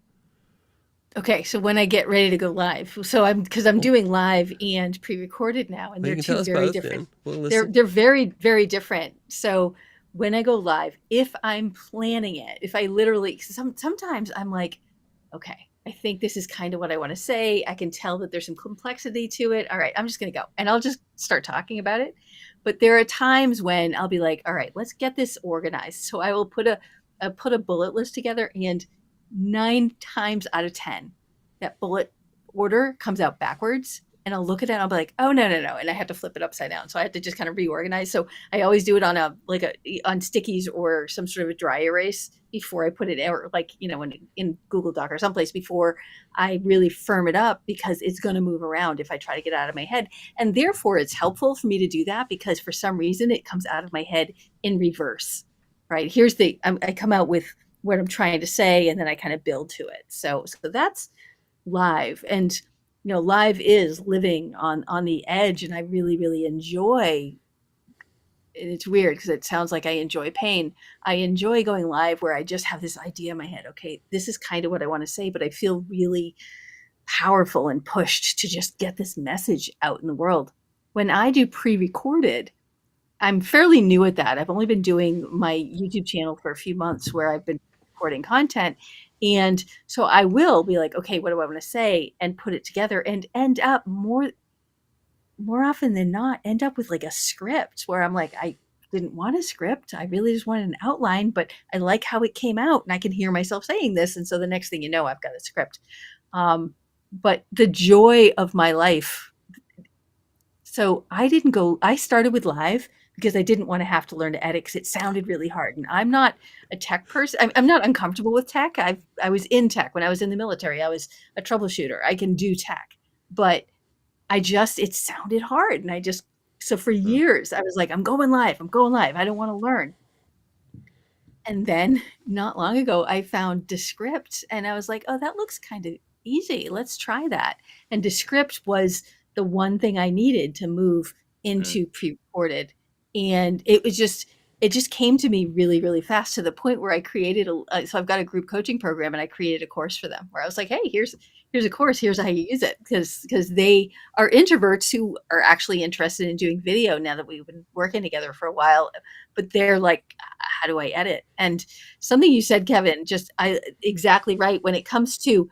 Okay, so when I get ready to go live, so because I'm doing live and pre-recorded now, and they're two very different. They're very, very different. So when I go live, if I'm planning it, if I literally, sometimes I'm like, okay, I think this is kind of what I want to say. I can tell that there's some complexity to it. All right, I'm just going to go, and I'll just start talking about it. But there are times when I'll be like, all right, let's get this organized. So I will put a bullet list together, and 9 times out of 10, that bullet order comes out backwards, and I'll look at it and I'll be like, oh, no. And I have to flip it upside down. So I have to just kind of reorganize. So I always do it on on stickies or some sort of a dry erase before I put it, or like, in Google Doc or someplace, before I really firm it up, because it's going to move around if I try to get out of my head. And therefore it's helpful for me to do that, because for some reason it comes out of my head in reverse, right? I come out with what I'm trying to say, and then I kind of build to it. So that's live. And live is living on the edge, and I really, really enjoy. And it's weird because it sounds like I enjoy pain. I enjoy going live where I just have this idea in my head. Okay, this is kind of what I want to say, but I feel really powerful and pushed to just get this message out in the world. When I do pre-recorded, I'm fairly new at that. I've only been doing my YouTube channel for a few months, where I've been recording content. And so I will be like, okay, what do I want to say? And put it together, and end up more often than not, end up with like a script where I'm like, I didn't want a script. I really just wanted an outline, but I like how it came out, and I can hear myself saying this. And so the next thing you know, I've got a script. But the joy of my life. So I started with live because I didn't want to have to learn to edit, because it sounded really hard. And I'm not a tech person. I'm not uncomfortable with tech. I was in tech when I was in the military. I was a troubleshooter. I can do tech, but it sounded hard. And so for years I was like, I'm going live. I don't want to learn. And then not long ago, I found Descript, and I was like, oh, that looks kind of easy. Let's try that. And Descript was the one thing I needed to move into pre-recorded. And it just came to me really, really fast, to the point where I created so I've got a group coaching program, and I created a course for them where I was like, hey, here's a course, here's how you use it. Because they are introverts who are actually interested in doing video now that we've been working together for a while, but they're like, how do I edit? And something you said, Kevin, exactly right. When it comes to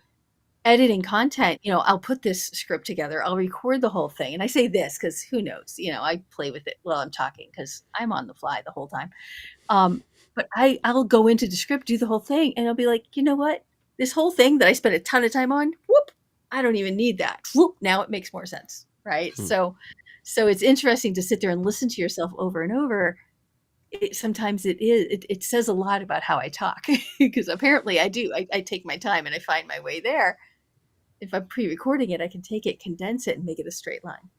editing content, I'll put this script together, I'll record the whole thing. And I say this because who knows, I play with it while I'm talking, because I'm on the fly the whole time. But I'll go into the script, do the whole thing, and I'll be like, you know what? This whole thing that I spent a ton of time on, whoop, I don't even need that. Whoop, now it makes more sense, right? So it's interesting to sit there and listen to yourself over and over. Sometimes it says a lot about how I talk, because apparently I do. I take my time and I find my way there. If I'm pre-recording it, I can take it, condense it, and make it a straight line.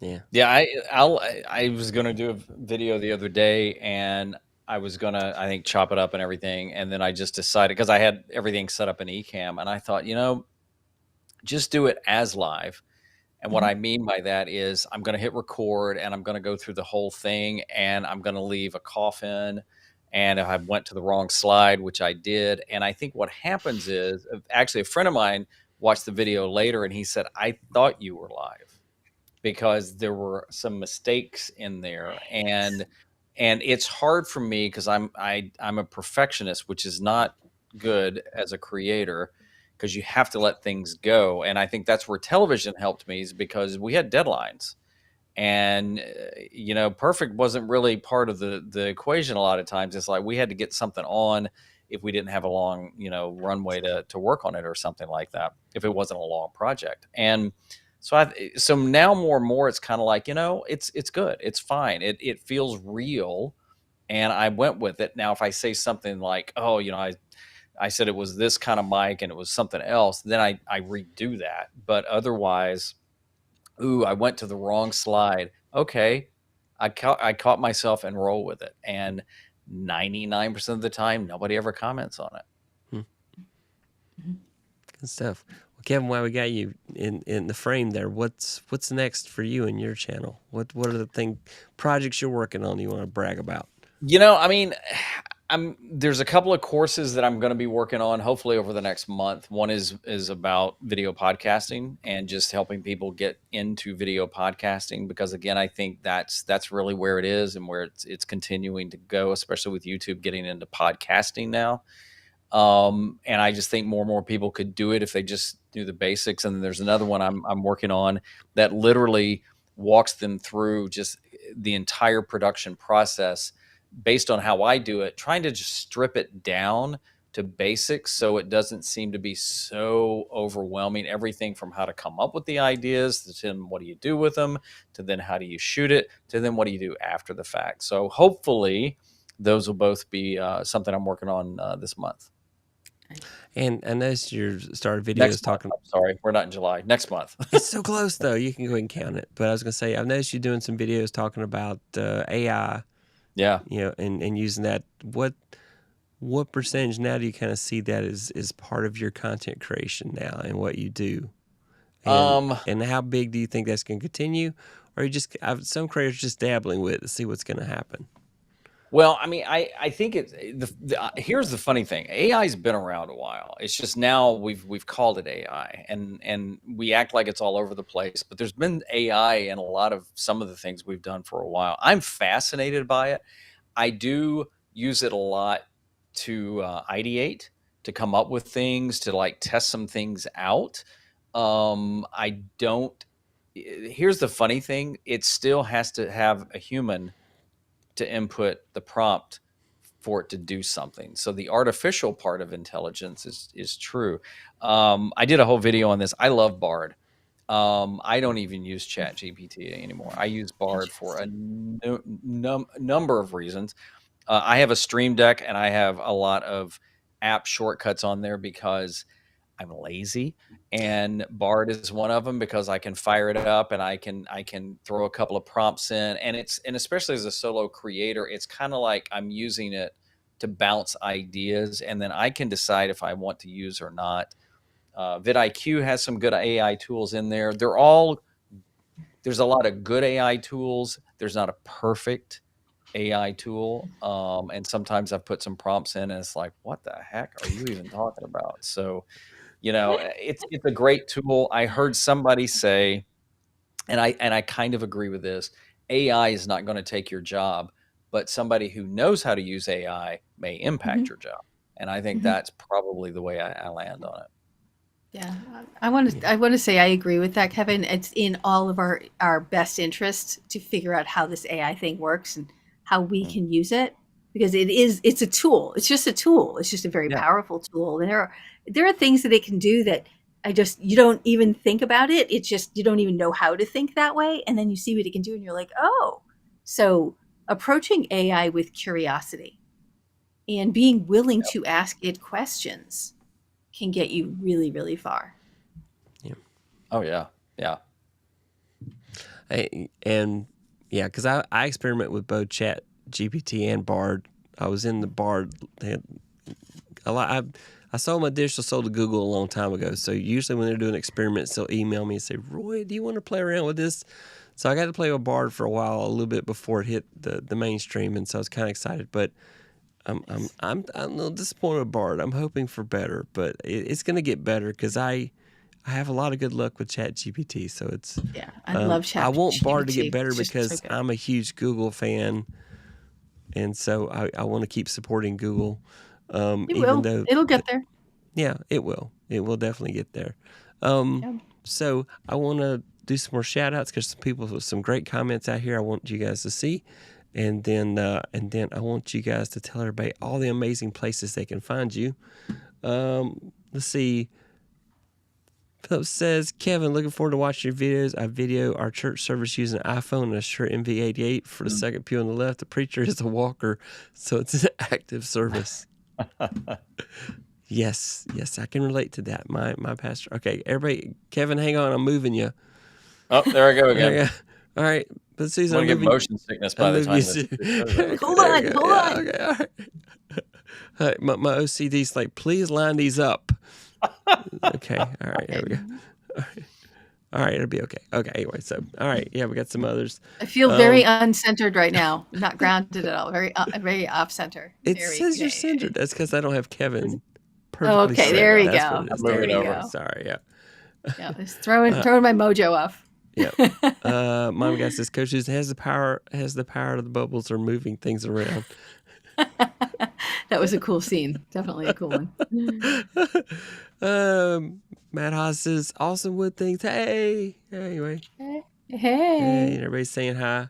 Yeah. I was gonna do a video the other day, and I was gonna, I think, chop it up and everything, and then I just decided, because I had everything set up in Ecamm, and I thought, just do it as live. And what I mean by that is, I'm gonna hit record, and I'm gonna go through the whole thing, and I'm gonna leave a cough in, and I went to the wrong slide, which I did. And I think what happens is, actually, a friend of mine watched the video later, and he said, I thought you were live because there were some mistakes in there. And it's hard for me because I'm a perfectionist, which is not good as a creator, because you have to let things go. And I think that's where television helped me, is because we had deadlines, and perfect wasn't really part of the equation. A lot of times it's like we had to get something on if we didn't have a long runway to work on it, or something like that, if it wasn't a long project. And so now more and more it's kind of like, it's good, it's fine, it feels real, and I went with it. Now if I say something like, oh, I said it was this kind of mic and it was something else, then I redo that. But otherwise, ooh, I went to the wrong slide. Okay. I caught myself and roll with it. And 99% of the time, nobody ever comments on it. Good stuff. Well, Kevin, while we got you in the frame there, what's next for you and your channel? What are the projects you're working on you want to brag about? I mean, there's a couple of courses that I'm going to be working on, hopefully over the next month. One is about video podcasting and just helping people get into video podcasting, because again, I think that's really where it is and where it's continuing to go, especially with YouTube getting into podcasting now. And I just think more and more people could do it if they just do the basics. And then there's another one I'm working on that literally walks them through just the entire production process based on how I do it, trying to just strip it down to basics so it doesn't seem to be so overwhelming. Everything from how to come up with the ideas, to then what do you do with them, to then how do you shoot it, to then what do you do after the fact. So hopefully those will both be something I'm working on this month. And I noticed you started videos talking. I'm sorry, we're not in July. Next month. It's so close though. You can go ahead and count it. But I was gonna say, I've noticed you doing some videos talking about AI. Yeah. And using that. What percentage now do you kind of see that as part of your content creation now and what you do? And how big do you think that's going to continue? Or some creators just dabbling with it to see what's going to happen? Well, I mean, I think here's the funny thing. AI's been around a while. It's just now we've called it AI, and we act like it's all over the place. But there's been AI in a lot of some of the things we've done for a while. I'm fascinated by it. I do use it a lot to ideate, to come up with things, to like test some things out. I don't. Here's the funny thing. It still has to have a human to input the prompt for it to do something. So the artificial part of intelligence is true. I did a whole video on this. I love Bard. I don't even use Chat GPT anymore. I use Bard for a number of reasons. I have a Stream Deck and I have a lot of app shortcuts on there because I'm lazy, and Bard is one of them because I can fire it up and I can throw a couple of prompts in, and especially as a solo creator, it's kind of like I'm using it to bounce ideas, and then I can decide if I want to use or not. vidIQ has some good AI tools in there. There's a lot of good AI tools. There's not a perfect AI tool. And sometimes I've put some prompts in and it's like, what the heck are you even talking about? So, it's a great tool. I heard somebody say, and I kind of agree with this, AI is not going to take your job, but somebody who knows how to use AI may impact your job. And I think that's probably the way I land on it. Yeah, I want to say I agree with that, Kevin. It's in all of our best interest to figure out how this AI thing works and how we can use it, because it's a tool. It's just a tool. It's just a very powerful tool. And there are things that it can do that you don't even think about it. It's just, you don't even know how to think that way. And then you see what it can do and you're like, oh. So approaching AI with curiosity and being willing to ask it questions can get you really, really far. Yeah. Oh yeah. Yeah. Because I experiment with both Chat GPT and Bard. I was in the Bard. I sold my digital soul to Google a long time ago. So usually when they're doing experiments, they'll email me and say, Roy, do you want to play around with this? So I got to play with Bard for a while, a little bit before it hit the mainstream. And so I was kind of excited. But I'm a little disappointed with Bard. I'm hoping for better, but it's going to get better because I have a lot of good luck with ChatGPT. So it's I love ChatGPT. I want Bard to get better It's just because so good. I'm a huge Google fan, and so I want to keep supporting Google. It'll get there. Yeah, it will. It will definitely get there. So I want to do some more shout outs because some people with some great comments out here I want you guys to see. And then I want you guys to tell everybody all the amazing places they can find you. Let's see. Philip says, Kevin, looking forward to watching your videos. I video our church service using an iPhone and a Shure MV88 for the second pew on the left. The preacher is a walker, so it's an active service. Yes, I can relate to that. My pastor. Okay, everybody, Kevin, hang on. I'm moving you. Oh, there I go again. All right. But Susan, I'm going to get motion sickness by the time this. Hold on. Okay, all right. My OCD's like, please line these up. Okay, all right, here we go. All right, it'll be okay. Okay, anyway, so, all right, yeah, we got some others. I feel very uncentered right now. Not grounded at all. Very off-center. It says you're centered. That's because I don't have Kevin perfectly okay, centered. there we That's go. what it is. I'm moving There you over. go. Sorry, yeah. Yeah, it's throwing my mojo off. Yeah. Mom guy says, Coach Susan has the power of the bubbles or moving things around. That was a cool scene. Definitely a cool one. Matt Haas says, awesome wood things. Hey. Anyway. Hey. And everybody's saying hi.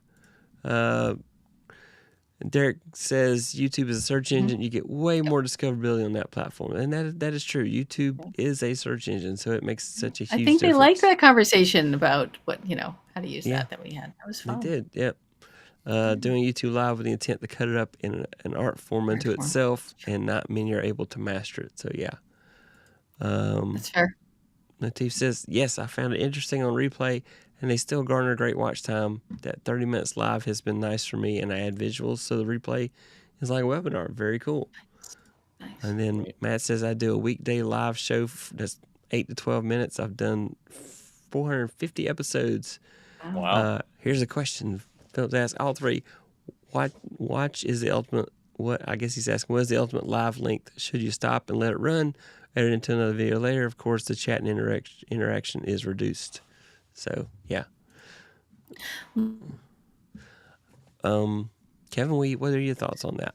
Derek says YouTube is a search engine. You get way more discoverability on that platform. And that is true. YouTube is a search engine, so it makes such a huge difference. I think they liked that conversation about how to use that we had. That was fun. They did, yep. Doing YouTube Live with the intent to cut it up in an art form unto itself, and not many are able to master it. So, yeah. That's fair. Latif says, yes, I found it interesting on replay, and they still garner great watch time. That 30 minutes live has been nice for me, and I add visuals, so the replay is like a webinar. Very cool. Nice. And then Matt says, I do a weekday live show that's 8 to 12 minutes. I've done 450 episodes. Wow. Here's a question. Philip's asked all three. Watch is the ultimate, I guess he's asking, what is the ultimate live length? Should you stop and let it run? Edit into another video later. Of course, the chat and interaction is reduced. So, yeah. Kevin, what are your thoughts on that?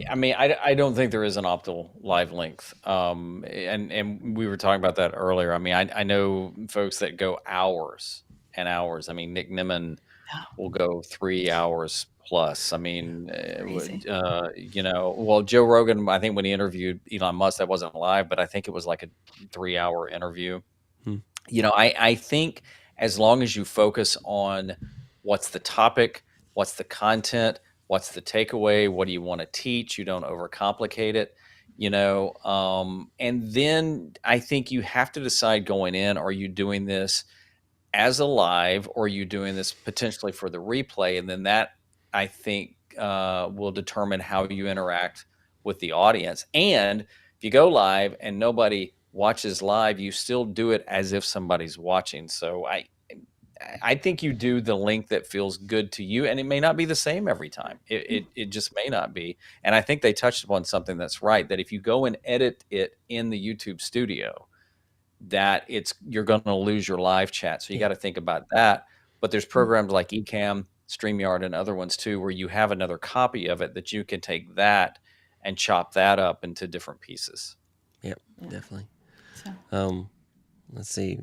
I mean, I don't think there is an optimal live length. And we were talking about that earlier. I mean, I know folks that go hours and hours. I mean, Nick Nimmin will go 3 hours plus. I mean, Joe Rogan, I think when he interviewed Elon Musk, that wasn't live, but I think it was like a 3-hour interview. I think as long as you focus on what's the topic, what's the content, what's the takeaway, what do you want to teach, you don't overcomplicate it, and then I think you have to decide going in, are you doing this as a live, or are you doing this potentially for the replay? And then that, I think, will determine how you interact with the audience. And if you go live and nobody watches live, you still do it as if somebody's watching. So I think you do the link that feels good to you, and it may not be the same every time. It just may not be. And I think they touched upon something that's right, that if you go and edit it in the YouTube studio, that you're going to lose your live chat. So you got to think about that. But there's programs like Ecamm, StreamYard, and other ones too, where you have another copy of it that you can take that and chop that up into different pieces. Yep, definitely. So. Let's see.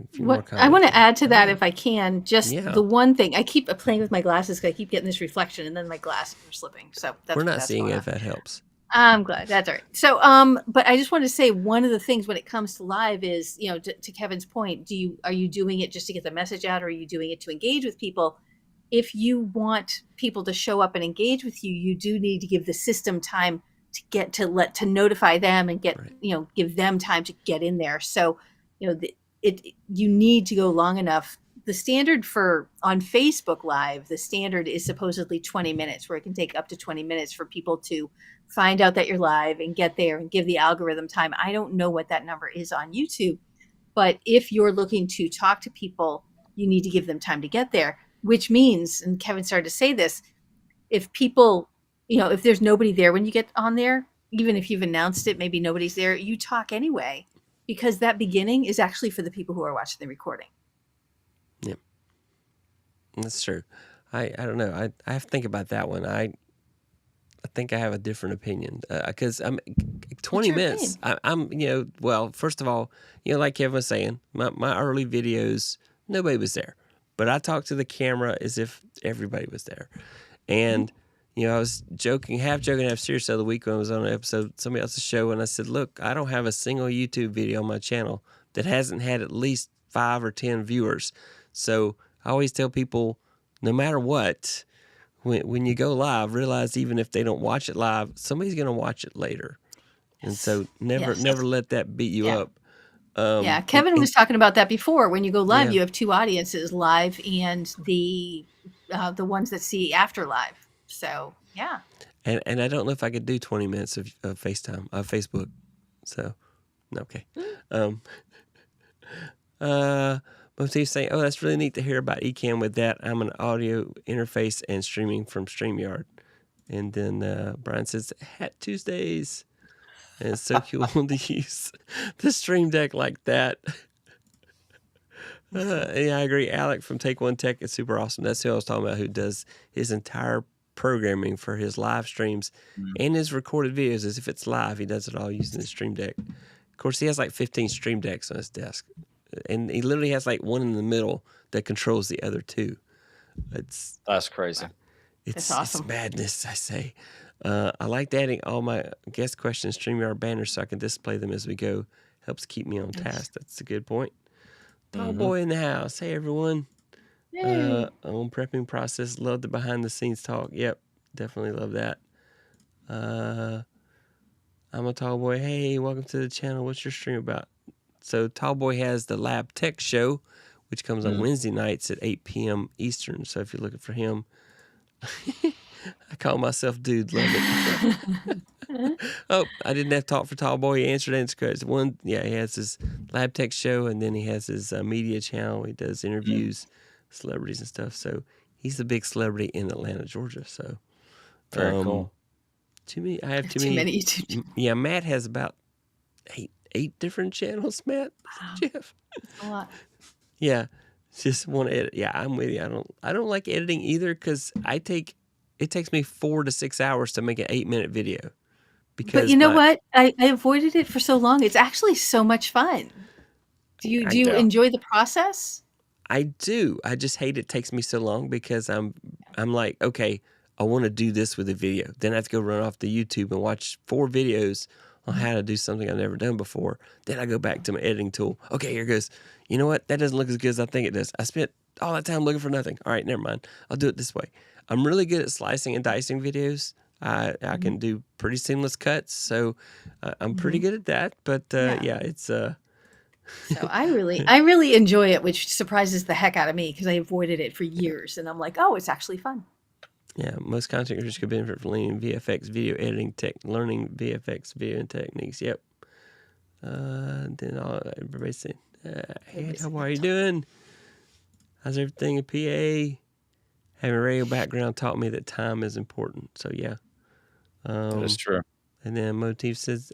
I want to add to that, if I can, the one thing. I keep playing with my glasses because I keep getting this reflection, and then my glasses are slipping. So we're not seeing it, if that helps. I'm glad. That's all right. So, but I just want to say, one of the things when it comes to live is, to Kevin's point, are you doing it just to get the message out, or are you doing it to engage with people? If you want people to show up and engage with you, you do need to give the system time to notify them and give them time to get in there. So, you need to go long enough. The standard on Facebook Live, the standard is supposedly 20 minutes, where it can take up to 20 minutes for people to find out that you're live and get there and give the algorithm time. I don't know what that number is on YouTube, but if you're looking to talk to people, you need to give them time to get there, which means, and Kevin started to say this, if people, if there's nobody there when you get on there, even if you've announced it, maybe nobody's there, you talk anyway, because that beginning is actually for the people who are watching the recording. Yep. That's true. I don't know. I have to think about that one. I think I have a different opinion because I'm 20 your minutes. I'm well, first of all, like Kevin was saying, my early videos, nobody was there, but I talked to the camera as if everybody was there. And, I was half joking, half serious the other week when I was on an episode of somebody else's show. And I said, look, I don't have a single YouTube video on my channel that hasn't had at least 5 or 10 viewers. So I always tell people, no matter what, when you go live, realize even if they don't watch it live, somebody's going to watch it later. And so never let that beat you up. Kevin was talking about that before. When you go live, you have 2 audiences, live and the ones that see after live. So, yeah. And I don't know if I could do 20 minutes of FaceTime, Facebook. So, okay. Motif saying, oh, that's really neat to hear about Ecamm. With that, I'm an audio interface and streaming from StreamYard. And then Brian says, Hat Tuesdays. And it's so cool to use the Stream Deck like that. Yeah, I agree. Alec from Take One Tech is super awesome. That's who I was talking about, who does his entire programming for his live streams and his recorded videos. As if it's live, he does it all using the Stream Deck. Of course, he has like 15 Stream Decks on his desk. And he literally has like one in the middle that controls the other 2. That's crazy. That's awesome. It's madness, I say. I like adding all my guest questions, StreamYard banners, so I can display them as we go. Helps keep me on task. That's a good point. Tall boy in the house. Hey, everyone. On prepping process. Love the behind the scenes talk. Yep, definitely love that. I'm a tall boy. Hey, welcome to the channel. What's your stream about? So Tall Boy has the Lab Tech Show, which comes on Wednesday nights at 8 p.m. Eastern. So if you're looking for him, I call myself Dude. Love it. Oh, I didn't have to talk for Tall Boy. He answered questions. He has his Lab Tech Show, and then he has his media channel. He does interviews, celebrities and stuff. So he's a big celebrity in Atlanta, Georgia. So very cool. I have too many YouTube. Yeah, Matt has about 8 different channels, Matt. Wow. Jeff. That's a lot. Yeah. Just want to edit. Yeah, I'm with you. I don't like editing either because it takes me 4 to 6 hours to make an 8-minute video. But you know what? I avoided it for so long. It's actually so much fun. Do you enjoy the process? I do. I just hate it takes me so long because I'm like, okay, I want to do this with a video. Then I have to go run off to YouTube and watch 4 videos on how to do something I've never done before. Then I go back to my editing tool. Okay, here goes. You know what? That doesn't look as good as I think it does. I spent all that time looking for nothing. All right, never mind. I'll do it this way. I'm really good at slicing and dicing videos. I can do pretty seamless cuts, so I'm pretty good at that. But it's. So I really enjoy it, which surprises the heck out of me because I avoided it for years, and I'm like, oh, it's actually fun. Yeah, most content creators could benefit from learning VFX video editing learning VFX video techniques. Yep. Then everybody said, "Hey, how are you doing? How's everything in PA?" Having a radio background taught me that time is important. So yeah, that is true. And then Motif says,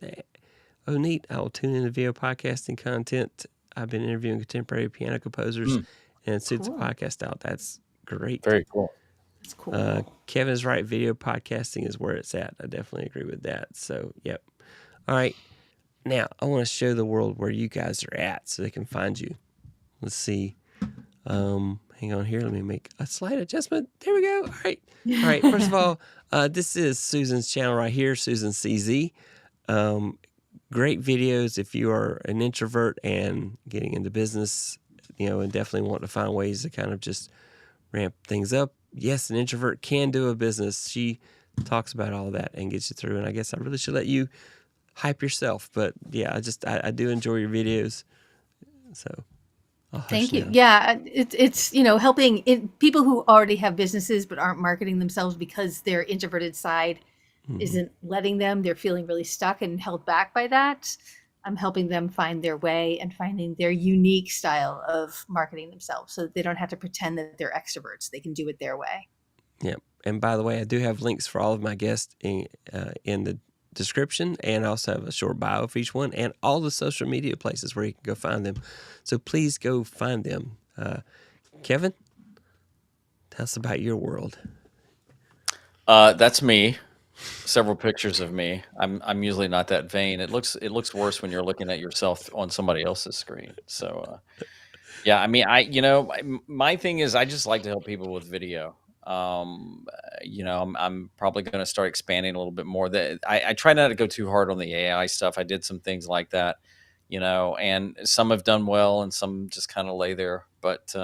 "Oh, neat! I will tune in to video podcasting content. I've been interviewing contemporary piano composers, and it suits the podcast out. That's great. Very cool. That's cool. Kevin's right. Video podcasting is where it's at. I definitely agree with that. So, yep. All right. Now, I want to show the world where you guys are at so they can find you. Let's see. Hang on here. Let me make a slight adjustment. There we go. All right. All right. First of all, this is Suzan's channel right here, SuzanCZ. Great videos if you are an introvert and getting into business, and definitely want to find ways to kind of just ramp things up. Yes, an introvert can do a business. She talks about all that and gets you through. And I guess I really should let you hype yourself. But yeah, I do enjoy your videos. So thank you. Now. Yeah, it's helping people who already have businesses but aren't marketing themselves because their introverted side isn't letting them. They're feeling really stuck and held back by that. I'm helping them find their way and finding their unique style of marketing themselves so that they don't have to pretend that they're extroverts. They can do it their way. Yeah. And by the way, I do have links for all of my guests in the description, and I also have a short bio for each one and all the social media places where you can go find them. So please go find them. Kevin, tell us about your world. That's me. Several pictures of me. I'm usually not that vain. It looks worse when you're looking at yourself on somebody else's screen. So yeah, I mean, my thing is I just like to help people with video. I'm probably going to start expanding a little bit more. That I try not to go too hard on the AI stuff. I did some things like that, and some have done well, and some just kind of lay there. But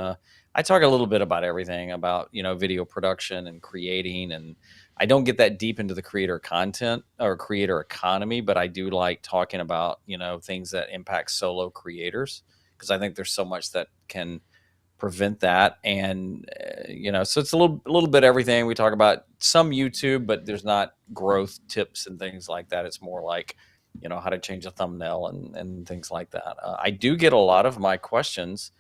I talk a little bit about everything about video production and creating, and I don't get that deep into the creator content or creator economy, but I do like talking about things that impact solo creators, because I think there's so much that can prevent that. And so it's a little bit everything. We talk about some YouTube, but there's not growth tips and things like that. It's more like how to change a thumbnail and things like that. I do get a lot of my questions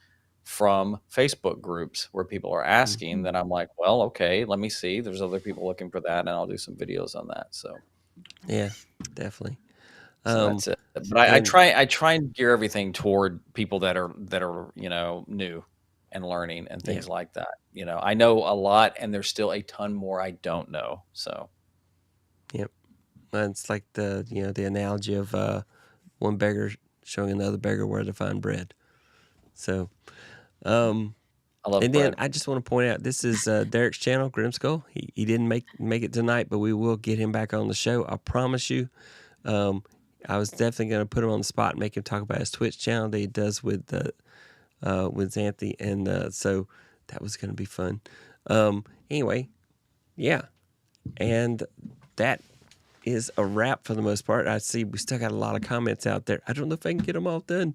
from Facebook groups where people are asking that. I'm like, well, okay, let me see, there's other people looking for that, and I'll do some videos on that. So yeah, definitely. So that's it. But I try and gear everything toward people that are new and learning and things like that. I know a lot, and there's still a ton more I don't know. So yep, it's like the the analogy of one beggar showing another beggar where to find bread. So I love and bread. then I just want to point out, this is Derek's channel, Grymskull. He didn't make it tonight, but we will get him back on the show. I promise you. I was definitely going to put him on the spot and make him talk about his Twitch channel that he does with Xanthi, and so that was going to be fun. Anyway, yeah, and that is a wrap for the most part. I see we still got a lot of comments out there. I don't know if I can get them all done.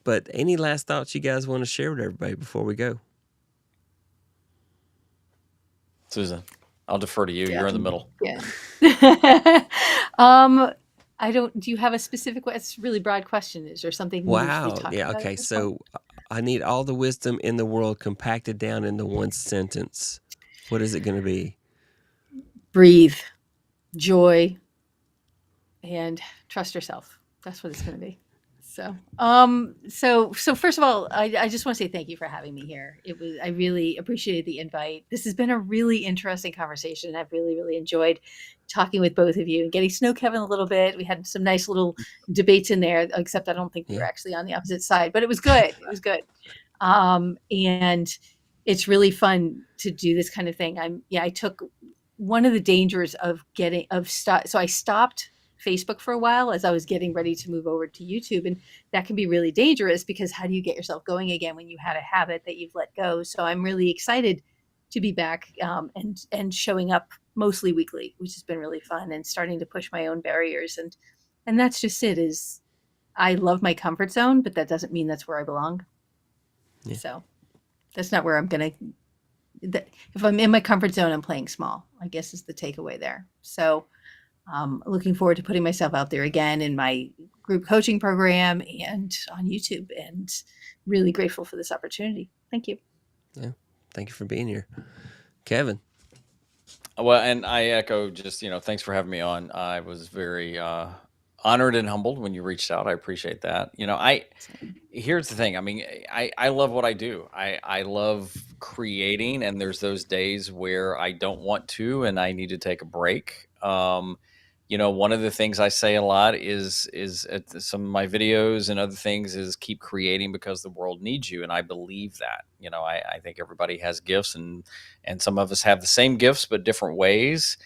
But any last thoughts you guys want to share with everybody before we go? Susan, I'll defer to you. Yeah. You're in the middle. Yeah. Do you have a specific, it's a really broad question. Is there something we usually talk about? Okay. So I need all the wisdom in the world compacted down into one sentence. What is it going to be? Breathe, joy, and trust yourself. That's what it's going to be. So, so first of all, I just want to say thank you for having me here. I really appreciated the invite. This has been a really interesting conversation. I've really, really enjoyed talking with both of you and getting to know Kevin a little bit. We had some nice little debates in there, except I don't think we were actually on the opposite side, but it was good. It was good. And it's really fun to do this kind of thing. I took one of the dangers of so I stopped Facebook for a while as I was getting ready to move over to YouTube. And that can be really dangerous, because how do you get yourself going again when you had a habit that you've let go? So I'm really excited to be back and showing up mostly weekly, which has been really fun, and starting to push my own barriers. And that's just it. Is I love my comfort zone, but that doesn't mean that's where I belong. Yeah. So that's not where I'm going to, if I'm in my comfort zone, I'm playing small, I guess, is the takeaway there. So looking forward to putting myself out there again in my group coaching program and on YouTube, and really grateful for this opportunity. Thank you. Yeah. Thank you for being here. Kevin. Well, and I echo just, thanks for having me on. I was very honored and humbled when you reached out. I appreciate that. Here's the thing. I mean, I love what I do. I love creating, and there's those days where I don't want to, and I need to take a break. One of the things I say a lot is some of my videos and other things is keep creating because the world needs you. And I believe that. I think everybody has gifts, and some of us have the same gifts, but different ways.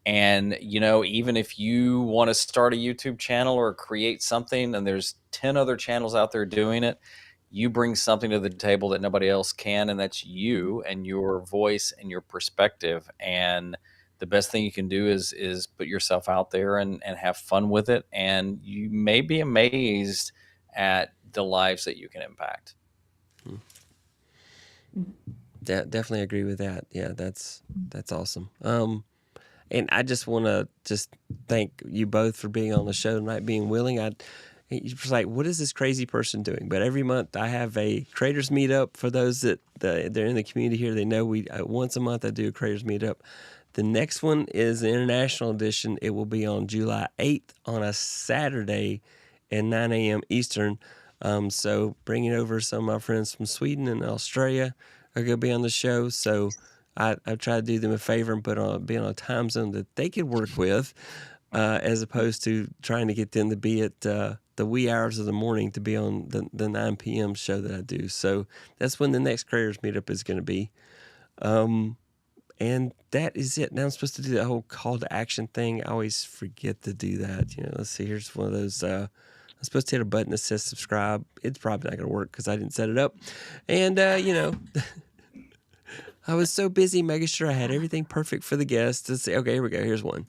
And, even if you want to start a YouTube channel or create something, and there's 10 other channels out there doing it, you bring something to the table that nobody else can. And that's you and your voice and your perspective. And the best thing you can do is put yourself out there and have fun with it. And you may be amazed at the lives that you can impact. Definitely agree with that. Yeah, that's awesome. And I just want to thank you both for being on the show tonight, being willing. You're just like, what is this crazy person doing? But every month I have a creators meetup. For those that they're in the community here, they know once a month I do a creators meetup. The next one is the international edition. It will be on July 8th on a Saturday at 9 a.m. Eastern. So bringing over some of my friends from Sweden and Australia are going to be on the show. So I've tried to do them a favor and be on a time zone that they could work with, as opposed to trying to get them to be at the wee hours of the morning to be on the 9 p.m. show that I do. So that's when the next Creators Meetup is going to be. And that is it. Now I'm supposed to do the whole call to action thing. I always forget to do that. Let's see. Here's one of those. I'm supposed to hit a button that says subscribe. It's probably not going to work because I didn't set it up. And, I was so busy making sure I had everything perfect for the guests. Let's see. Okay, here we go. Here's one.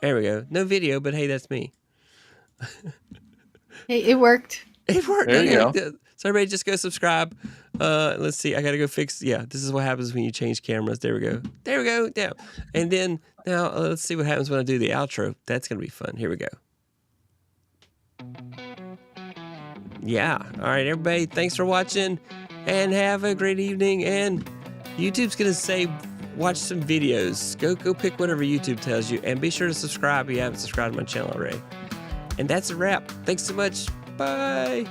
There we go. No video, but hey, that's me. Hey, it worked. It worked. There you go. So everybody just go subscribe. Let's see. I got to go fix. Yeah, this is what happens when you change cameras. There we go. There we go. Yeah. And then now let's see what happens when I do the outro. That's going to be fun. Here we go. Yeah. All right, everybody. Thanks for watching and have a great evening. And YouTube's going to say watch some videos. Go pick whatever YouTube tells you. And be sure to subscribe if you haven't subscribed to my channel already. And that's a wrap. Thanks so much. Bye.